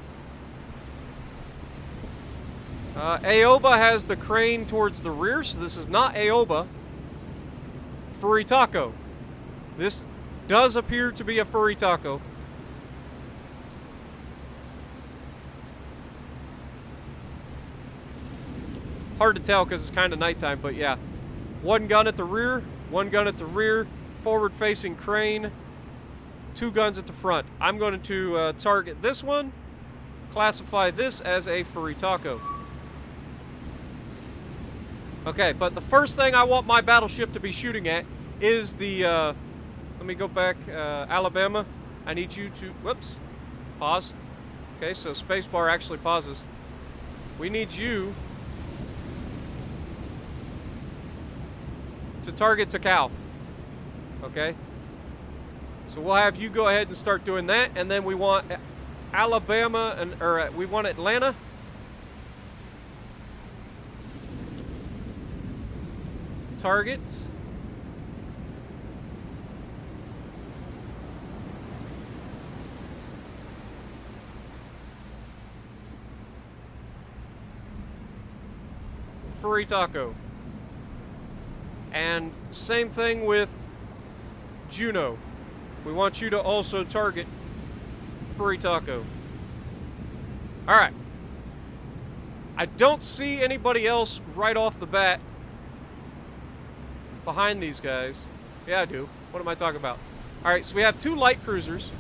Aoba has the crane towards the rear, so this is not Aoba. Furitako. This does appear to be a Furitako. Hard to tell because it's kind of nighttime, but yeah. 1 gun at the rear, 1 gun at the rear, forward-facing crane, 2 guns at the front. I'm going to target this one, classify this as a Furitako. Okay, but the first thing I want my battleship to be shooting at is the, let me go back, Alabama. I need you to, whoops, pause. Okay, so spacebar actually pauses. We need you to target Takao. Okay? So we'll have you go ahead and start doing that, and then we want Alabama, or we want Atlanta. Target. Furitako. And same thing with Juno. We want you to also target Furitako. Alright. I don't see anybody else right off the bat behind these guys. Yeah, I do. What am I talking about? Alright, so we have 2 light cruisers.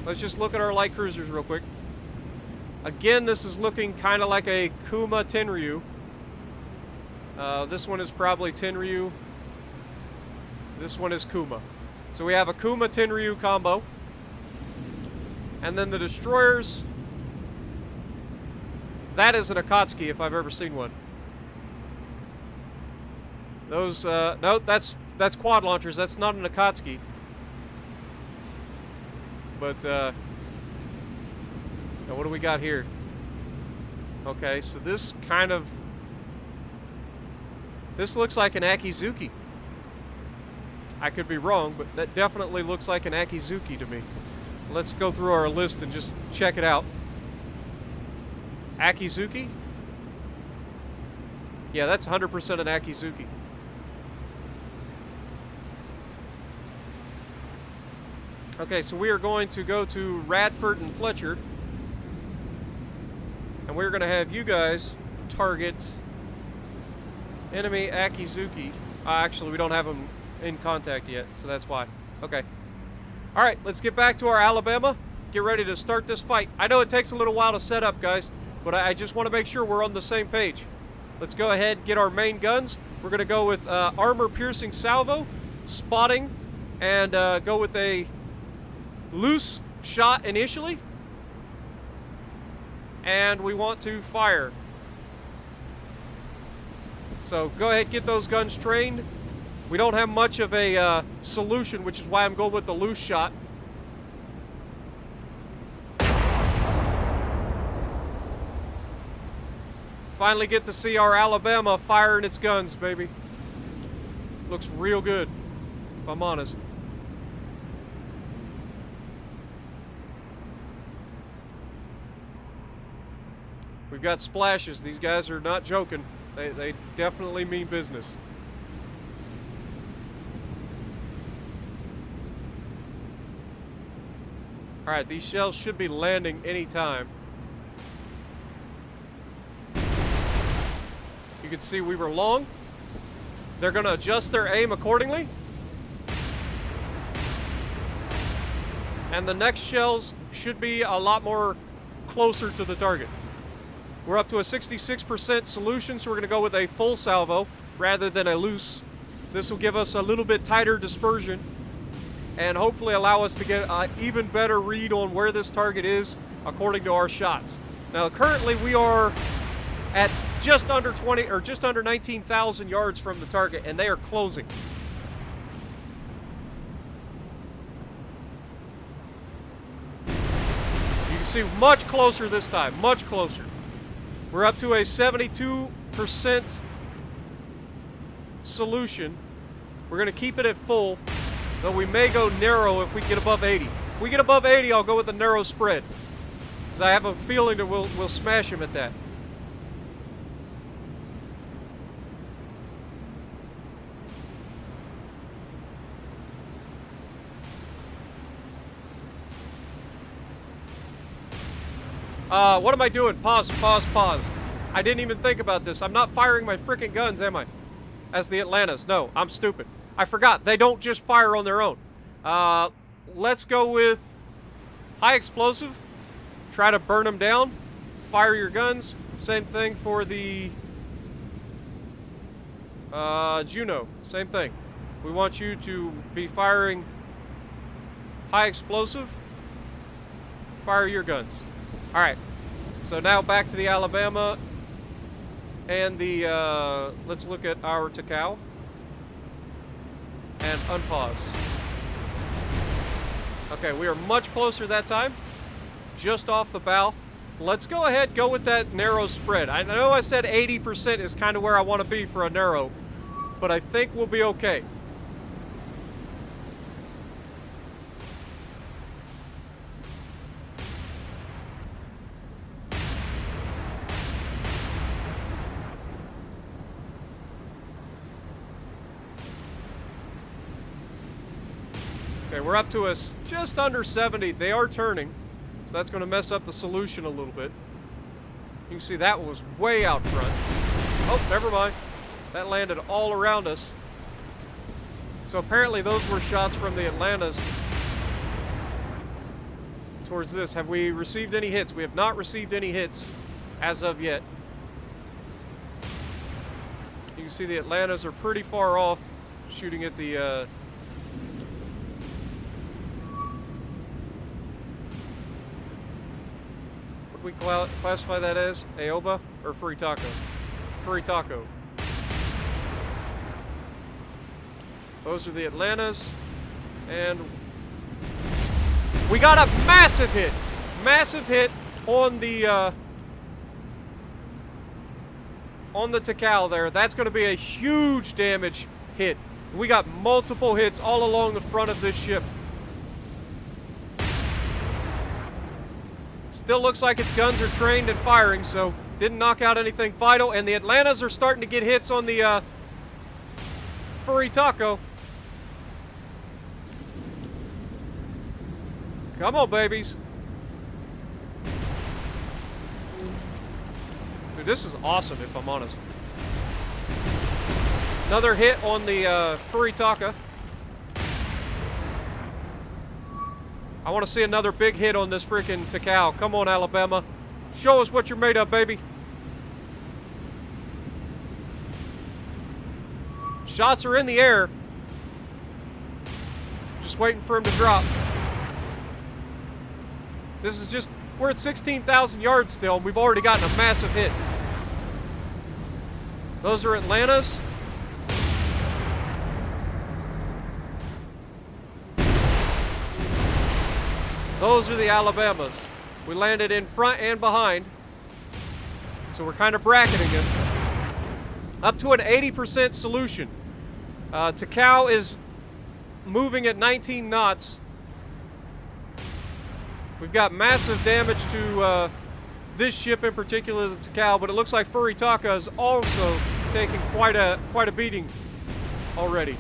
Let's just look at our light cruisers real quick. Again, this is looking kind of like a Kuma Tenryu. This one is probably Tenryu. This one is Kuma. So we have a Kuma Tenryu combo. And then the destroyers. That is an Akatsuki if I've ever seen one. Those, no, that's quad launchers. That's not an Akatsuki. But, now what do we got here? Okay, so this kind of, this looks like an Akizuki. I could be wrong, but that definitely looks like an Akizuki to me. Let's go through our list and just check it out. Akizuki? Yeah, that's 100% an Akizuki. Okay, so we are going to go to Radford and Fletcher. And we're going to have you guys target enemy Akizuki. Actually, we don't have them in contact yet, so that's why. Okay. Alright, let's get back to our Alabama. Get ready to start this fight. I know it takes a little while to set up, guys, but I just want to make sure we're on the same page. Let's go ahead and get our main guns. We're going to go with armor-piercing salvo, spotting, and go with a loose shot initially. And we want to fire. So go ahead, get those guns trained. We don't have much of a solution, which is why I'm going with the loose shot. Finally get to see our Alabama firing its guns, baby. Looks real good, if I'm honest. We've got splashes. These guys are not joking. They definitely mean business. Alright, these shells should be landing anytime. You can see we were long. They're going to adjust their aim accordingly. And the next shells should be a lot more closer to the target. We're up to a 66% solution, so we're going to go with a full salvo rather than a loose. This will give us a little bit tighter dispersion and hopefully allow us to get an even better read on where this target is according to our shots. Now, currently we are at just under 20 or just under 19,000 yards from the target, and they are closing. See, much closer this time. Much closer. We're up to a 72% solution. We're going to keep it at full, though we may go narrow if we get above 80. If we get above 80, I'll go with a narrow spread, because I have a feeling that we'll smash him at that. What am I doing? Pause, pause, pause. I didn't even think about this. I'm not firing my freaking guns, am I? As the Atlantas. No, I'm stupid. I forgot. They don't just fire on their own. Let's go with high explosive. Try to burn them down. Fire your guns. Same thing for the Juno. Same thing. We want you to be firing high explosive. Fire your guns. Alright. So now back to the Alabama and the, let's look at our Takao. And unpause. Okay, we are much closer that time. Just off the bow. Let's go ahead, go with that narrow spread. I know I said 80% is kind of where I want to be for a narrow, but I think we'll be okay. Okay, we're up to just under 70. They are turning, so that's going to mess up the solution a little bit. You can see that was way out front. Oh, never mind. That landed all around us. So apparently those were shots from the Atlantas towards this. Have we received any hits? We have not received any hits as of yet. You can see the Atlantas are pretty far off, shooting at the we classify that as Aoba or Furitako? Furitako. Those are the Atlantas, and we got a massive hit on the Takao there. That's going to be a huge damage hit. We got multiple hits all along the front of this ship. Still looks like its guns are trained and firing, so didn't knock out anything vital. And the Atlantas are starting to get hits on the Furitako. Come on, babies. Dude, this is awesome, if I'm honest. Another hit on the Furitaka. I want to see another big hit on this freaking Takao. Come on, Alabama. Show us what you're made of, baby. Shots are in the air. Just waiting for him to drop. This is just, we're at 16,000 yards still, and we've already gotten a massive hit. Those are Atlantas. Those are the Alabamas. We landed in front and behind, so we're kind of bracketing it. Up to an 80% solution. Takao is moving at 19 knots. We've got massive damage to this ship in particular, the Takao, but it looks like Furitaka is also taking quite a beating already.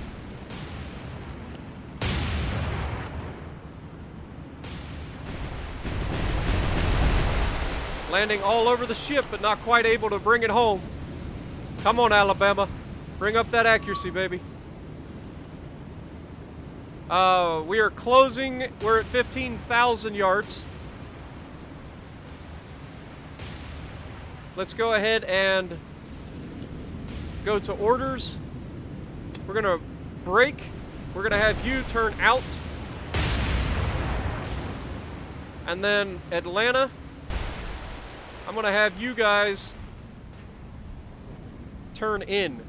Landing all over the ship, but not quite able to bring it home. Come on, Alabama. Bring up that accuracy, baby. We are closing. We're at 15,000 yards. Let's go ahead and go to orders. We're going to brake. We're going to have you turn out. And then Atlanta, I'm going to have you guys turn in.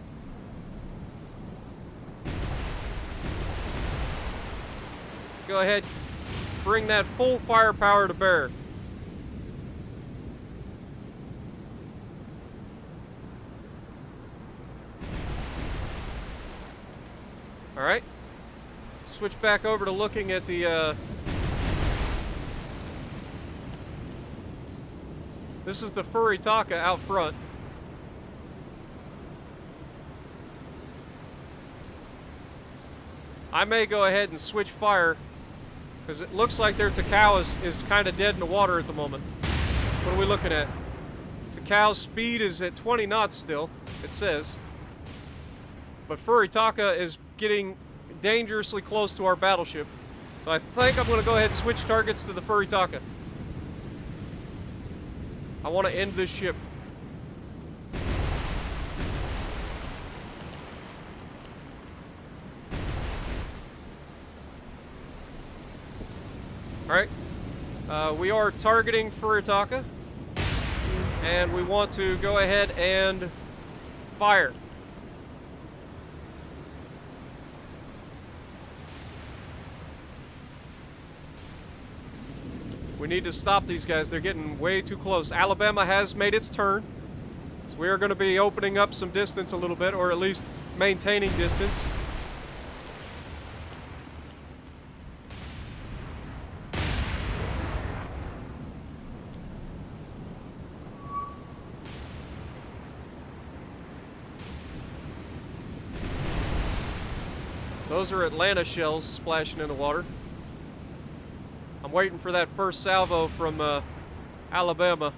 Go ahead, bring that full firepower to bear. Alright. Switch back over to looking at the, This is the Furitaka out front. I may go ahead and switch fire, because it looks like their Takao is kind of dead in the water at the moment. What are we looking at? Takao's speed is at 20 knots still, it says. But Furitaka is getting dangerously close to our battleship. So I think I'm going to go ahead and switch targets to the Furitaka. I want to end this ship. Alright. We are targeting Furitaka. And we want to go ahead and fire. We need to stop these guys. They're getting way too close. Alabama has made its turn. So we are going to be opening up some distance a little bit, or at least maintaining distance. Those are Atlanta shells splashing in the water. I'm waiting for that first salvo from Alabama.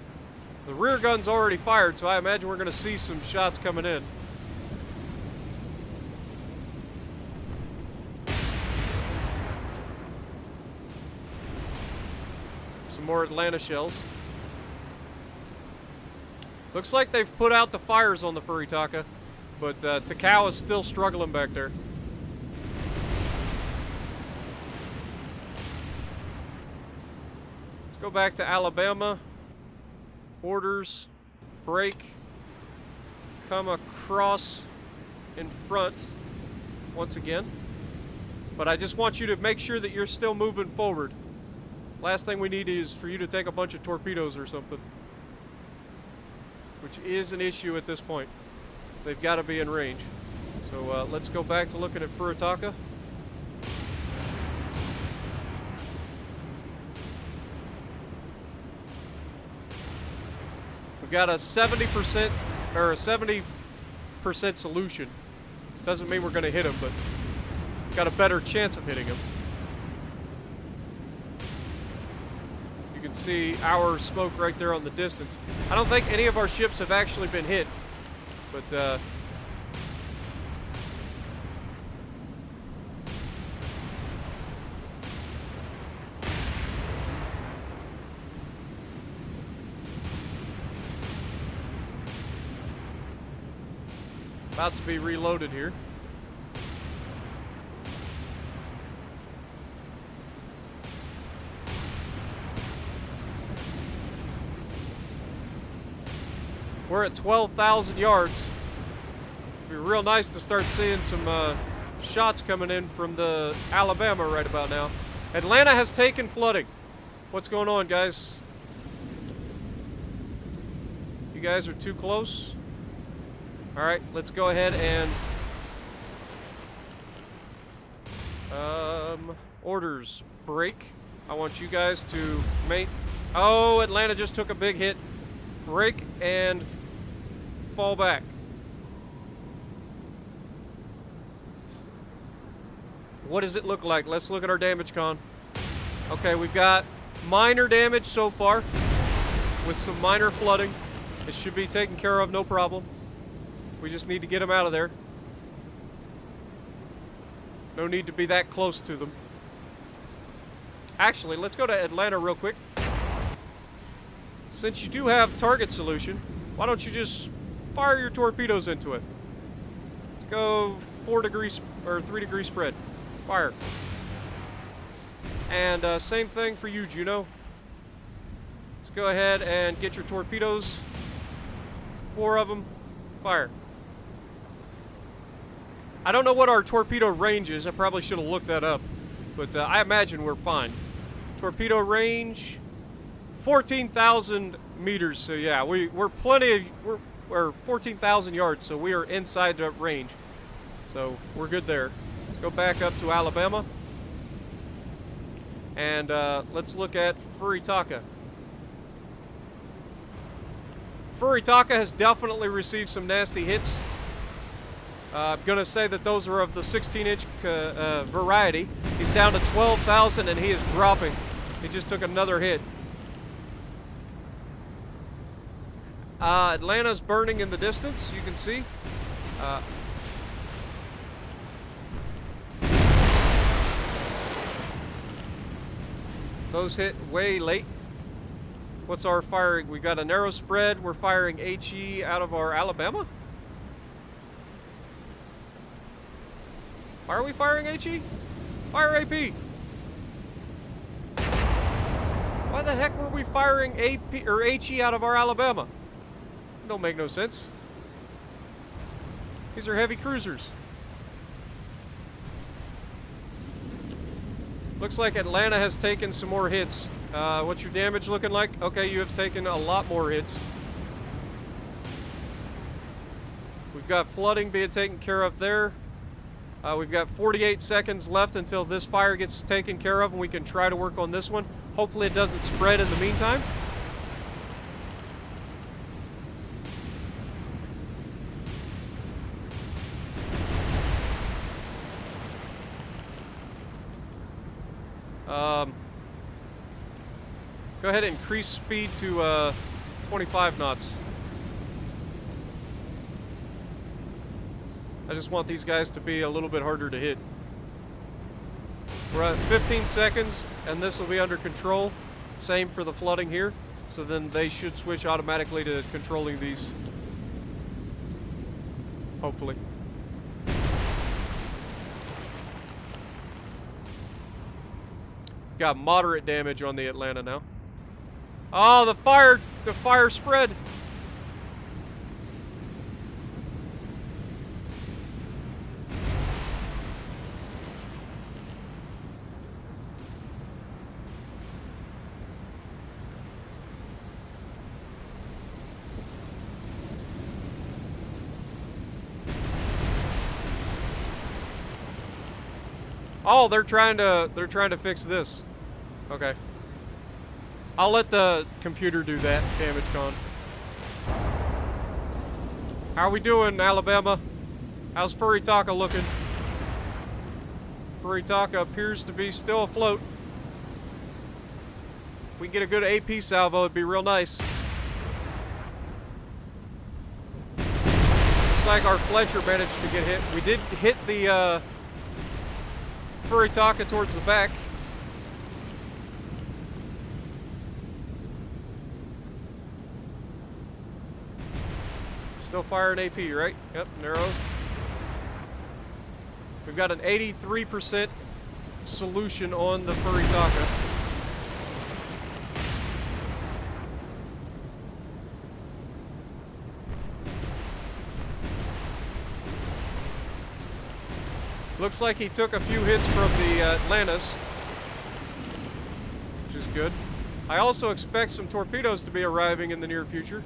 The rear gun's already fired, so I imagine we're going to see some shots coming in. Some more Atlanta shells. Looks like they've put out the fires on the Furitaka, but Takao is still struggling back there. Go back to Alabama. Orders. Break. Come across in front once again. But I just want you to make sure that you're still moving forward. Last thing we need is for you to take a bunch of torpedoes or something. Which is an issue at this point. They've got to be in range. So let's go back to looking at Furitaka. Got a 70% or a 70% solution. Doesn't mean we're going to hit him, but got a better chance of hitting him. You can see our smoke right there on the distance. I don't think any of our ships have actually been hit, but about to be reloaded here. We're at 12,000 yards. It'd be real nice to start seeing some shots coming in from the Alabama right about now. Atlanta has taken flooding. What's going on, guys? You guys are too close. Alright, let's go ahead and orders break. I want you guys to mate. Oh, Atlanta just took a big hit. Break and fall back. What does it look like? Let's look at our damage con. Okay, we've got minor damage so far with some minor flooding. It should be taken care of, no problem. We just need to get them out of there. No need to be that close to them. Actually, let's go to Atlanta real quick. Since you do have target solution, why don't you just fire your torpedoes into it? Let's go 4 degrees or 3 degree spread. Fire. And same thing for you, Juno. Let's go ahead and get your torpedoes. 4 of them. Fire. I don't know what our torpedo range is. I probably should have looked that up. But I imagine we're fine. Torpedo range, 14,000 meters. So yeah, we're plenty of, we're 14,000 yards. So we are inside the range. So we're good there. Let's Go back up to Alabama. And let's look at Furitaka. Furitaka has definitely received some nasty hits. I'm going to say that those are of the 16-inch variety. He's down to 12,000 and he is dropping. He just took another hit. Atlanta's burning in the distance, you can see. Those hit way late. What's our firing? We got a narrow spread. We're firing HE out of our Alabama. Why are we firing HE? Fire AP. Why the heck were we firing AP or HE out of our Alabama? Don't make no sense. These are heavy cruisers. Looks like Atlanta has taken some more hits. What's your damage looking like? Okay, you have taken a lot more hits. We've got flooding being taken care of there. We've got 48 seconds left until this fire gets taken care of, and we can try to work on this one. Hopefully it doesn't spread in the meantime. Go ahead and increase speed to 25 knots. I just want these guys to be a little bit harder to hit. We're at 15 seconds, and this will be under control. Same for the flooding here. So then they should switch automatically to controlling these. Hopefully. Got moderate damage on the Atlanta now. Oh, the fire spread. Oh, they're trying to fix this. Okay. I'll let the computer do that, damage con. How are we doing, Alabama? How's Furitaka looking? Furitaka appears to be still afloat. If we get a good AP salvo, it'd be real nice. Looks like our Fletcher managed to get hit. We did hit the Furitaka towards the back. Still firing AP, right? Yep, narrow. We've got an 83% solution on the Furitaka. Looks like he took a few hits from the Atlantas, which is good. I also expect some torpedoes to be arriving in the near future.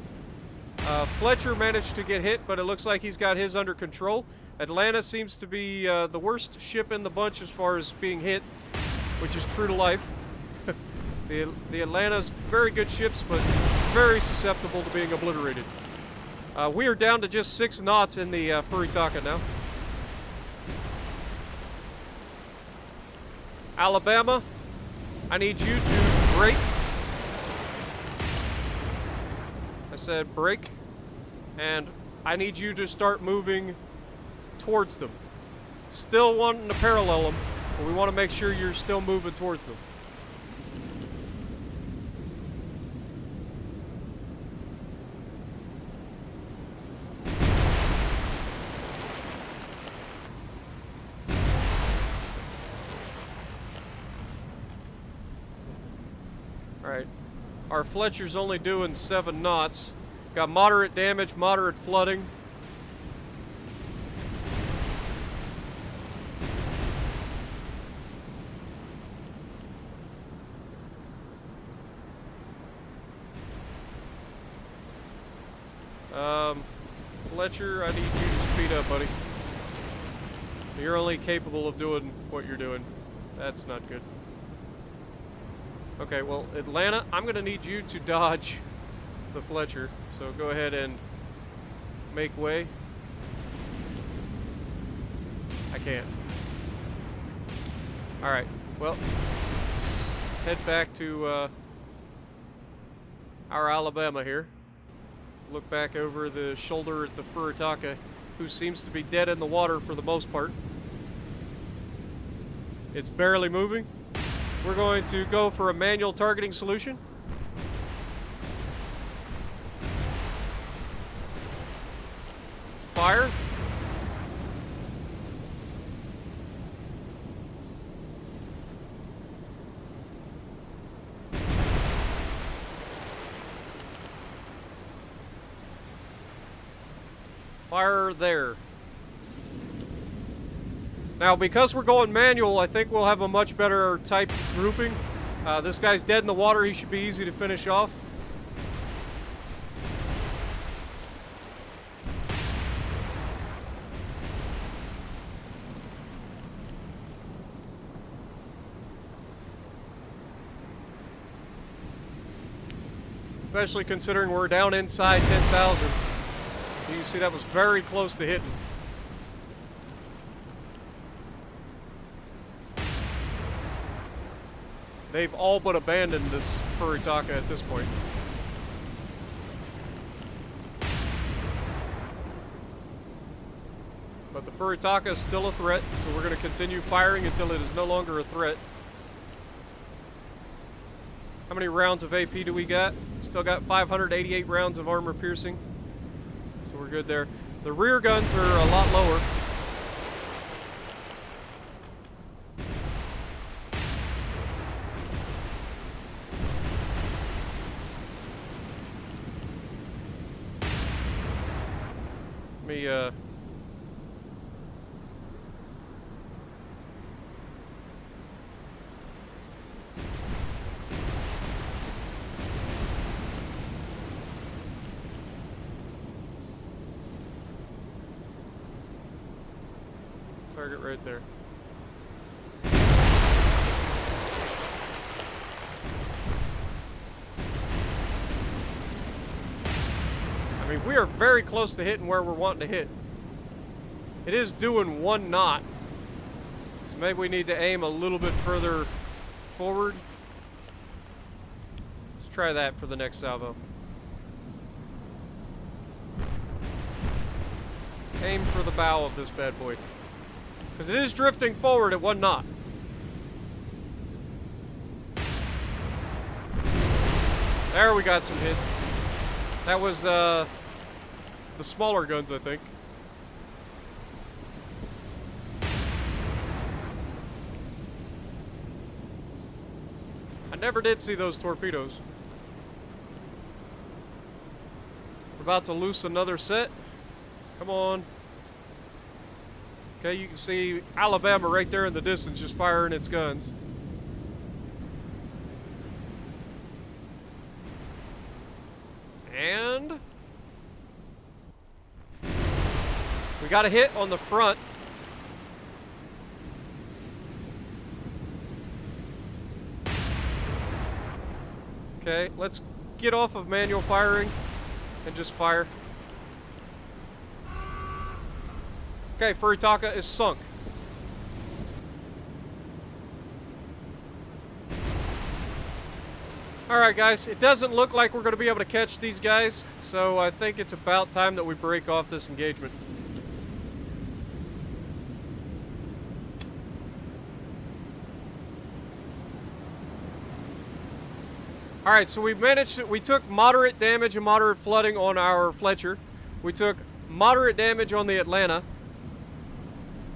Fletcher managed to get hit, but it looks like he's got his under control. Atlanta seems to be the worst ship in the bunch as far as being hit, which is true to life. The Atlanta's very good ships, but very susceptible to being obliterated. We are down to just 6 knots in the Furitaka now. Alabama, I need you to brake. I said brake. And I need you to start moving towards them. Still wanting to parallel them, but we want to make sure you're still moving towards them. Alright. Our Fletcher's only doing 7 knots. Got moderate damage, moderate flooding. Fletcher, I need you to speed up, buddy. You're only capable of doing what you're doing. That's not good. Okay, well, Atlanta, I'm going to need you to dodge the Fletcher. So go ahead and make way. I can't. Alright, well, let's head back to our Alabama here. Look back over the shoulder at the Furitaka, who seems to be dead in the water for the most part. It's barely moving. We're going to go for a manual targeting solution. Fire. Fire there. Now, because we're going manual, I think we'll have a much better type grouping. This guy's dead in the water. He should be easy to finish off. Especially considering we're down inside 10,000. You can see that was very close to hitting. They've all but abandoned this Furitaka at this point. But the Furitaka is still a threat, so we're going to continue firing until it is no longer a threat. How many rounds of AP do we got? Still got 588 rounds of armor piercing. So we're good there. The rear guns are a lot lower. Let me, target right there. I mean, we are very close to hitting where we're wanting to hit. It is doing 1 knot. So maybe we need to aim a little bit further forward. Let's try that for the next salvo. Aim for the bow of this bad boy. Because it is drifting forward at 1 knot. There we got some hits. That was the smaller guns, I think. I never did see those torpedoes. We're about to loose another set. Come on. Okay, you can see Alabama right there in the distance just firing its guns. And we got a hit on the front. Okay, let's get off of manual firing and just fire. Okay, Furitaka is sunk. Alright guys, it doesn't look like we're going to be able to catch these guys, so I think it's about time that we break off this engagement. Alright, so we took moderate damage and moderate flooding on our Fletcher. We took moderate damage on the Atlanta.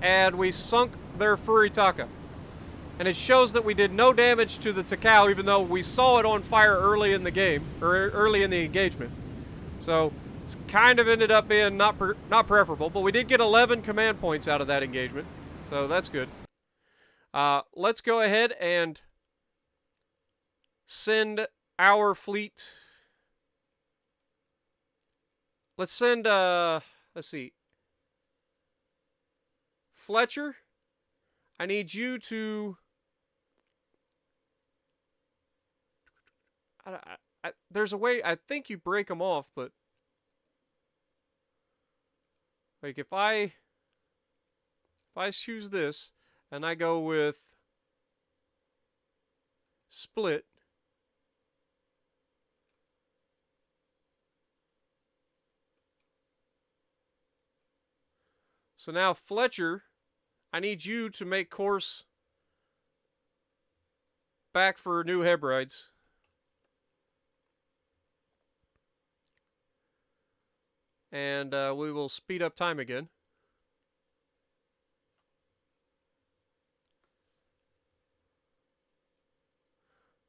And we sunk their Furitaka. And it shows that we did no damage to the Takao, even though we saw it on fire early in the game, or early in the engagement. So, it's kind of ended up being not preferable, but we did get 11 command points out of that engagement. So, that's good. Let's go ahead and send our fleet. Let's send, let's see. Fletcher, I need you to... there's a way, I think you break them off, but... Like, if I choose this, and I go with split, so now Fletcher, I need you to make course back for New Hebrides. And we will speed up time again.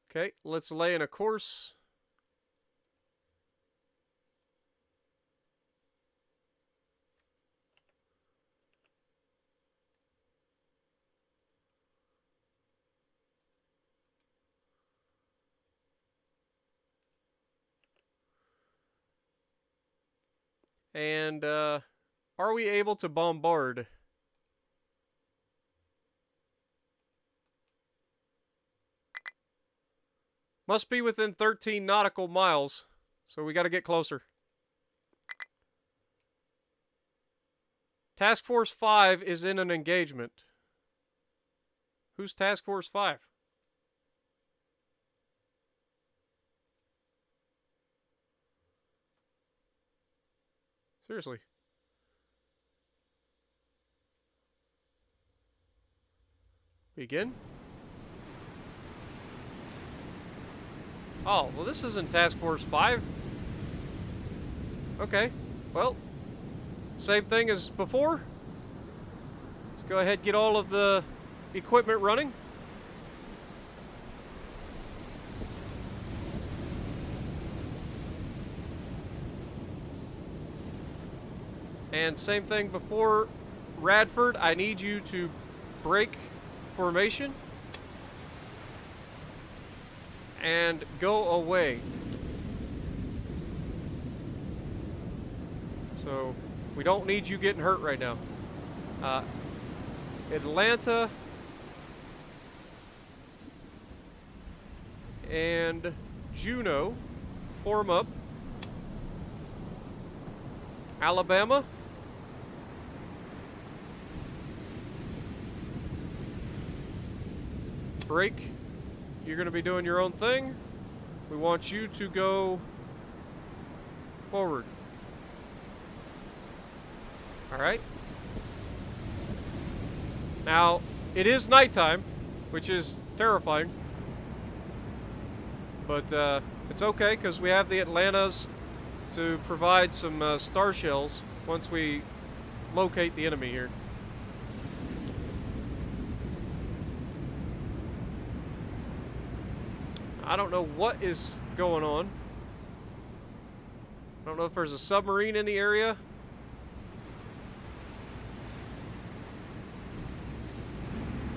Okay, let's lay in a course. And are we able to bombard? Must be within 13 nautical miles, so we got to get closer. Task Force 5 is in an engagement. Who's Task Force 5? Seriously. Begin? Oh, well, this isn't Task Force 5. Okay, well, same thing as before. Let's go ahead and get all of the equipment running. And same thing before, Radford, I need you to break formation and go away. So we don't need you getting hurt right now. Atlanta and Juneau form up. Alabama, break. You're going to be doing your own thing. We want you to go forward. All right. Now, it is nighttime, which is terrifying. But it's okay, because we have the Atlantas to provide some star shells once we locate the enemy here. I don't know what is going on. I don't know if there's a submarine in the area.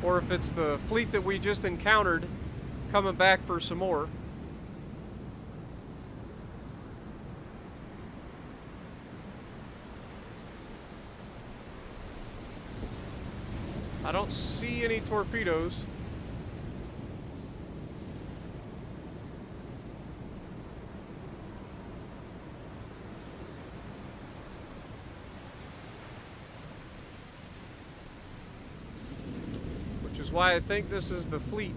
Or if it's the fleet that we just encountered coming back for some more. I don't see any torpedoes. Which is why I think this is the fleet.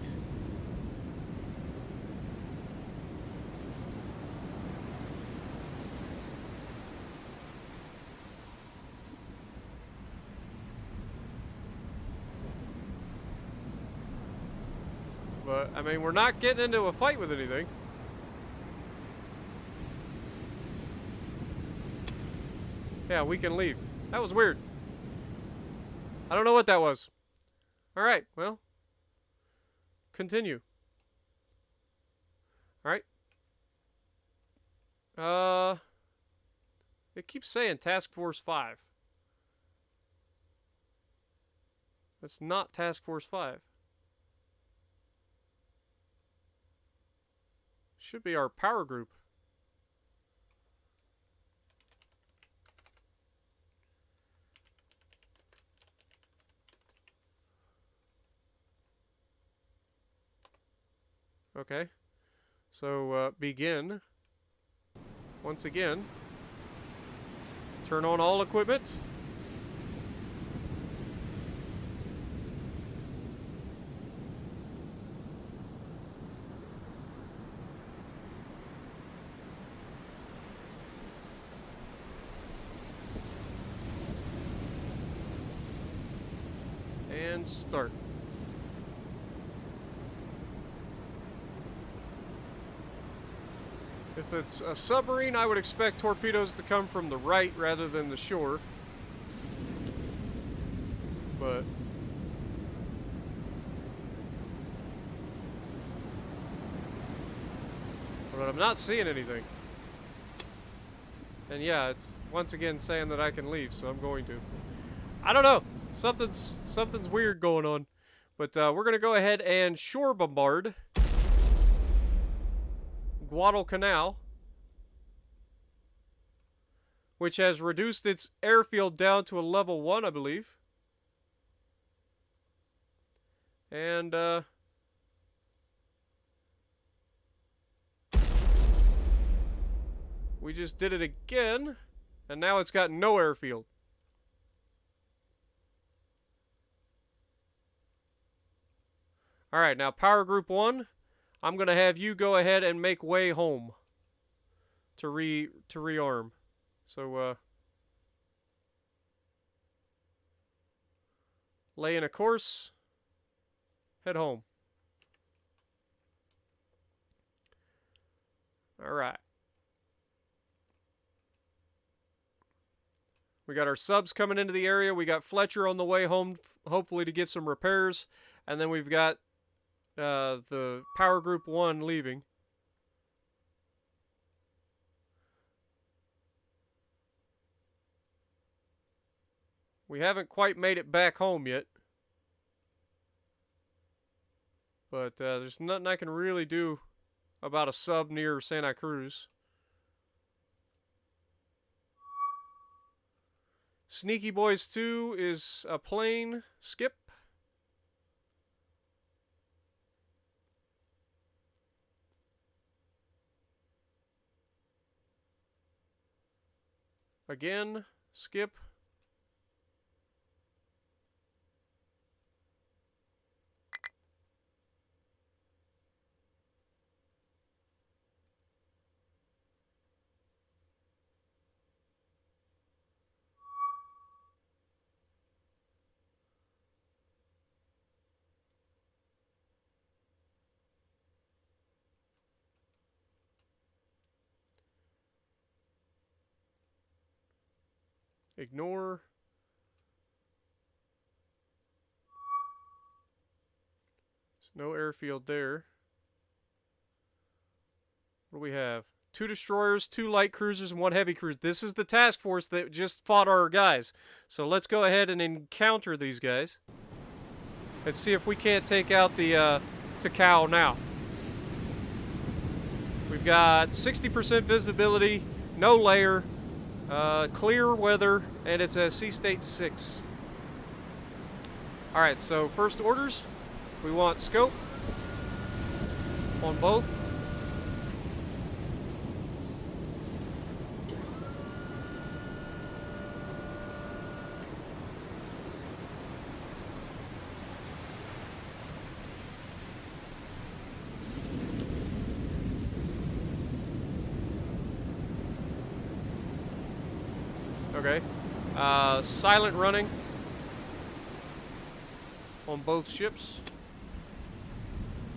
But, I mean, we're not getting into a fight with anything. Yeah, we can leave. That was weird. I don't know what that was. Alright, well. Continue. Alright. It keeps saying Task Force 5. That's not Task Force 5. Should be our power group. Okay. So, begin. Once again. Turn on all equipment. And start. If it's a submarine, I would expect torpedoes to come from the right rather than the shore. But I'm not seeing anything. And yeah, it's once again saying that I can leave, so I'm going to. I don't know. Something's weird going on. But we're going to go ahead and shore bombard Guadalcanal, which has reduced its airfield down to a level 1, I believe. And we just did it again, and now it's got no airfield. Alright, now Power Group 1, I'm going to have you go ahead and make way home to rearm. So, lay in a course, head home. Alright. We got our subs coming into the area. We got Fletcher on the way home, hopefully to get some repairs. And then we've got the Power Group 1 leaving. We haven't quite made it back home yet. But there's nothing I can really do about a sub near Santa Cruz. Sneaky Boys 2 is a plane skip. Again, skip. Ignore. There's no airfield there. What do we have? 2 destroyers, 2 light cruisers, and 1 heavy cruiser. This is the task force that just fought our guys. So let's go ahead and encounter these guys. Let's see if we can't take out the Takao now. We've got 60% visibility, no layer, clear weather, and it's a sea state 6. Alright, so first orders. We want scope on both. Okay. Silent running on both ships.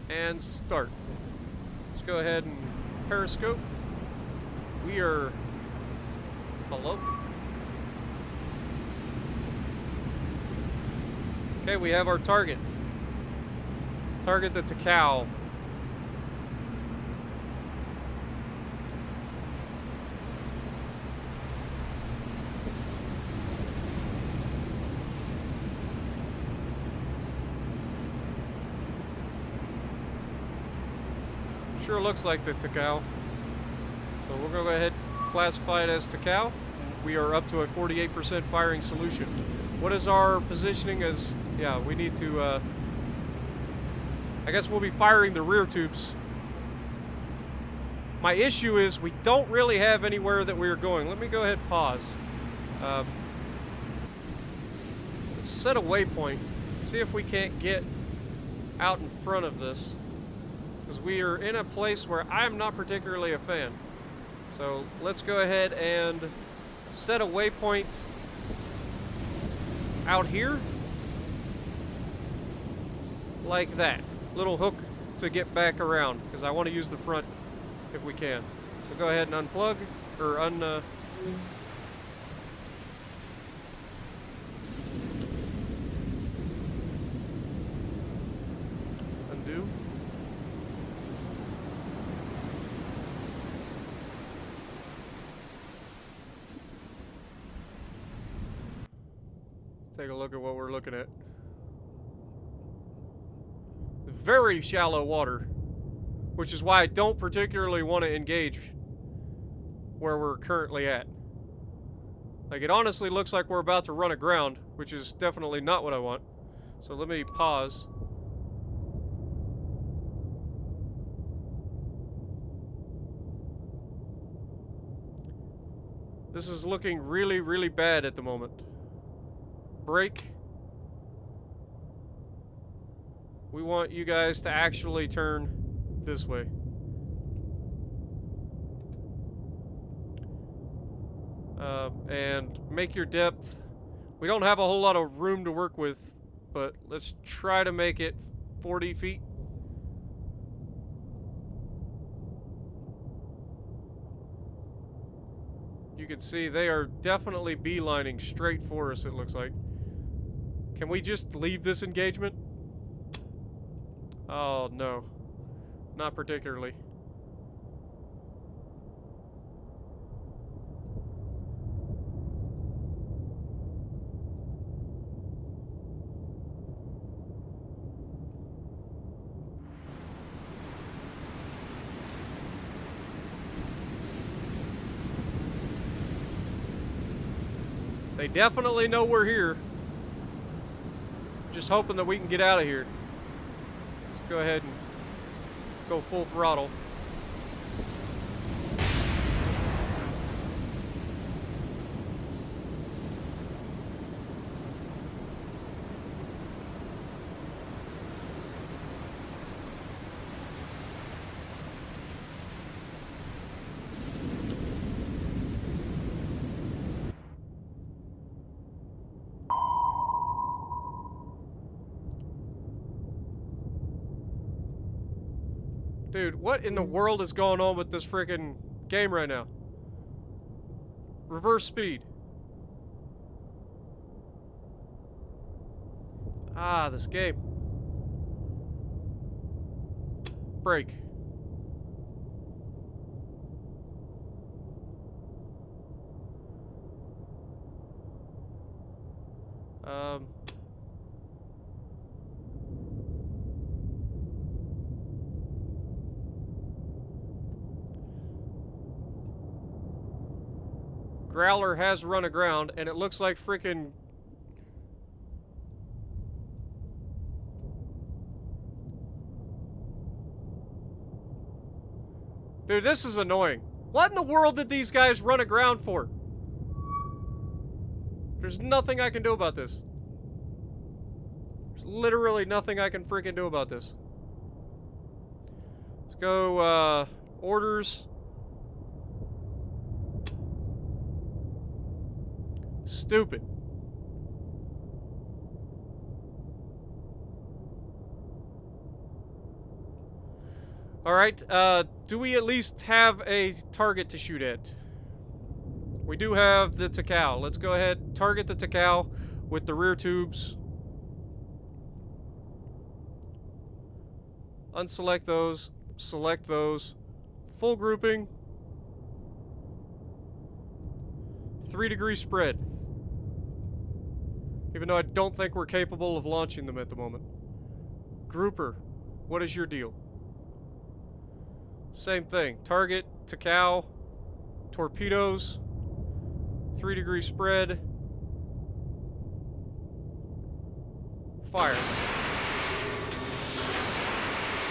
And start. Let's go ahead and periscope. We are... Hello? Okay, we have our target. Target the Takao. Sure looks like the Takao. So we're going to go ahead and classify it as Takao. We are up to a 48% firing solution. What is our positioning as... Yeah, we need to... I guess we'll be firing the rear tubes My issue is we don't really have anywhere that we're going. Let me go ahead and pause. Let's set a waypoint. See if we can't get out in front of this. Because we are in a place where I'm not particularly a fan. So let's go ahead and set a waypoint out here. Like that. Little hook to get back around. Because I want to use the front if we can. So go ahead and unplug. Or undo. Take a look at what we're looking at. Very shallow water, which is why I don't particularly want to engage where we're currently at. Like, it honestly looks like we're about to run aground, which is definitely not what I want. So let me pause. This is looking really, really bad at the moment. Brake. We want you guys to actually turn this way. And make your depth. We don't have a whole lot of room to work with, but let's try to make it 40 feet. You can see they are definitely beelining straight for us, it looks like. Can we just leave this engagement? Oh, no. Not particularly. They definitely know we're here. Just hoping that we can get out of here. Let's go ahead and go full throttle. Dude, what in the world is going on with this freaking game right now? Reverse speed. Ah, this game. Brake. Growler has run aground, and it looks like freaking... Dude, this is annoying. What in the world did these guys run aground for? There's nothing I can do about this. There's literally nothing I can freaking do about this. Let's go, orders. Stupid. Alright, do we at least have a target to shoot at? We do have the Takao. Let's go ahead, target the Takao with the rear tubes. Unselect those, select those. Full grouping. 3-degree spread. Even though I don't think we're capable of launching them at the moment. Grouper, what is your deal? Same thing. Target, Takao, torpedoes, 3-degree spread, fire.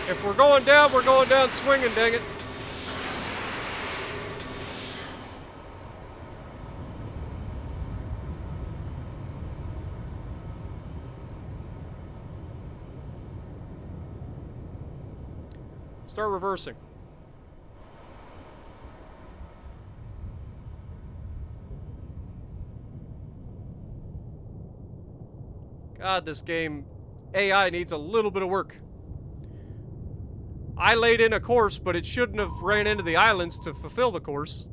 If we're going down swinging, dang it. Start reversing. God, this game AI needs a little bit of work. I laid in a course, but it shouldn't have ran into the islands to fulfill the course.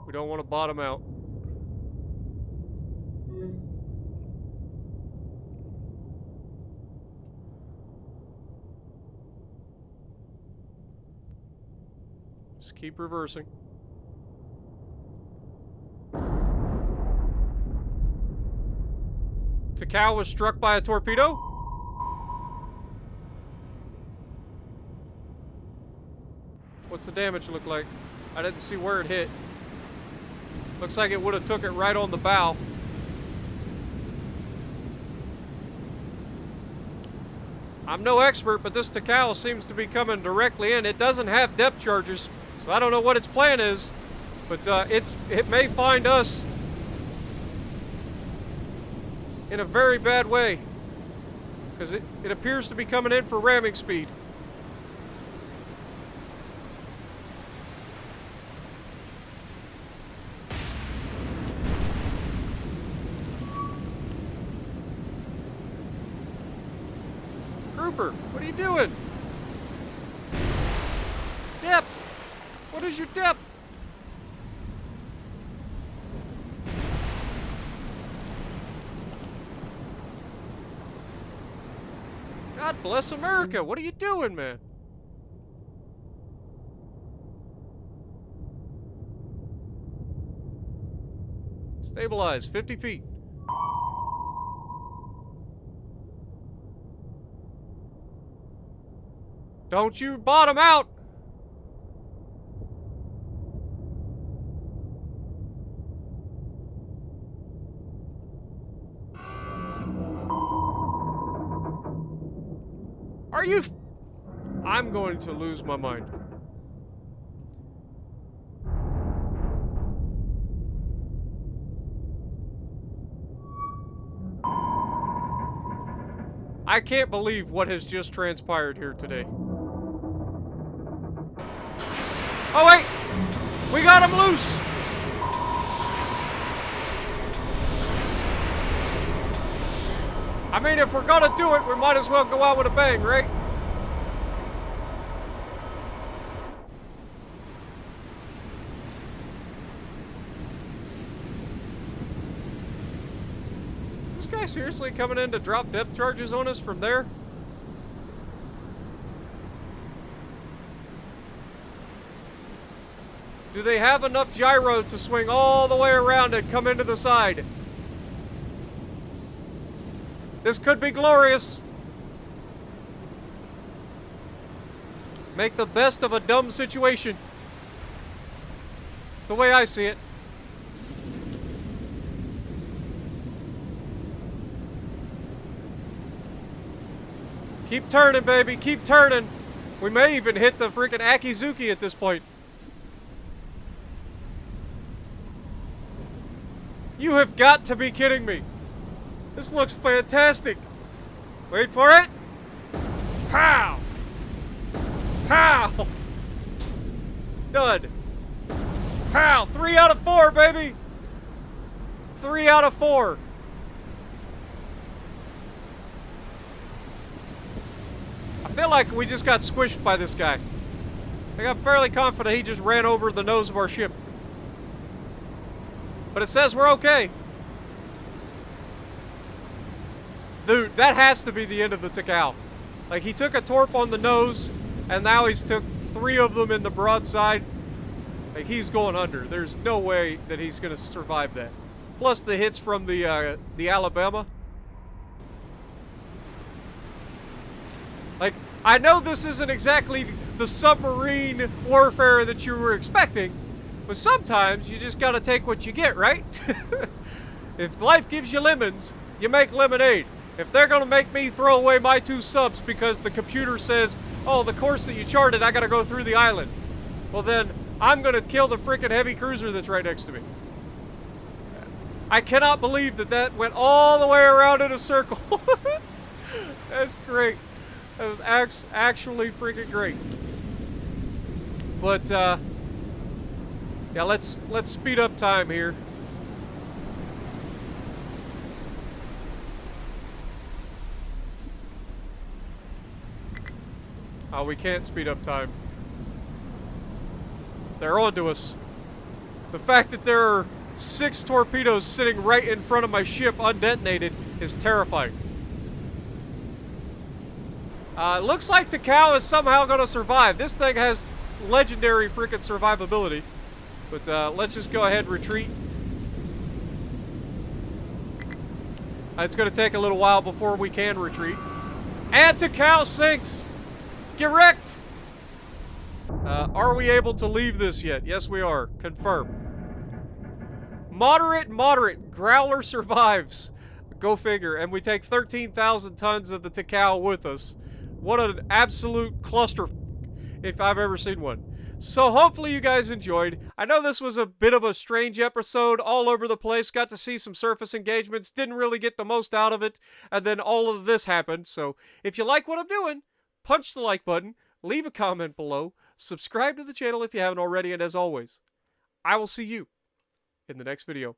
We don't want to bottom out. Just keep reversing. Takao was struck by a torpedo? What's the damage look like? I didn't see where it hit. Looks like it would have took it right on the bow. I'm no expert, but this Takao seems to be coming directly in. It doesn't have depth charges, so I don't know what its plan is, but it may find us in a very bad way, because it appears to be coming in for ramming speed. Grouper, what are you doing? Depth! What is your depth? God bless America, what are you doing, man? Stabilize, 50 feet. Don't you bottom out! Are you... I'm going to lose my mind. I can't believe what has just transpired here today. Oh wait! We got him loose! I mean, if we're gonna do it, we might as well go out with a bang, right? Is this guy seriously coming in to drop depth charges on us from there? Do they have enough gyro to swing all the way around and come into the side? This could be glorious. Make the best of a dumb situation. It's the way I see it. Keep turning, baby. Keep turning. We may even hit the freaking Akizuki at this point. You have got to be kidding me. This looks fantastic. Wait for it. Pow! Pow! Done. Pow! 3 out of 4, baby! 3 out of 4. I feel like we just got squished by this guy. Like, I'm fairly confident he just ran over the nose of our ship. But it says we're okay. Dude, that has to be the end of the Takao. Like, he took a torp on the nose, and now he's took 3 of them in the broadside. Like, he's going under. There's no way that he's going to survive that. Plus the hits from the Alabama. Like, I know this isn't exactly the submarine warfare that you were expecting, but sometimes you just gotta take what you get, right? If life gives you lemons, you make lemonade. If they're gonna make me throw away my 2 subs because the computer says, oh, the course that you charted, I gotta go through the island, well then, I'm gonna kill the frickin' heavy cruiser that's right next to me. I cannot believe that that went all the way around in a circle. That's great. That was actually freaking great. But, yeah, let's speed up time here. Oh, we can't speed up time. They're onto us. The fact that there are 6 torpedoes sitting right in front of my ship undetonated is terrifying. Looks like Takao is somehow going to survive. This thing has legendary freaking survivability. But let's just go ahead and retreat. It's going to take a little while before we can retreat. And Takao sinks! Get wrecked! Are we able to leave this yet? Yes, we are. Confirm. Moderate. Growler survives. Go figure. And we take 13,000 tons of the Takao with us. What an absolute cluster if I've ever seen one. So hopefully you guys enjoyed. I know this was a bit of a strange episode, all over the place. Got to see some surface engagements. Didn't really get the most out of it. And then all of this happened. So if you like what I'm doing, punch the like button. Leave a comment below. Subscribe to the channel if you haven't already. And as always, I will see you in the next video.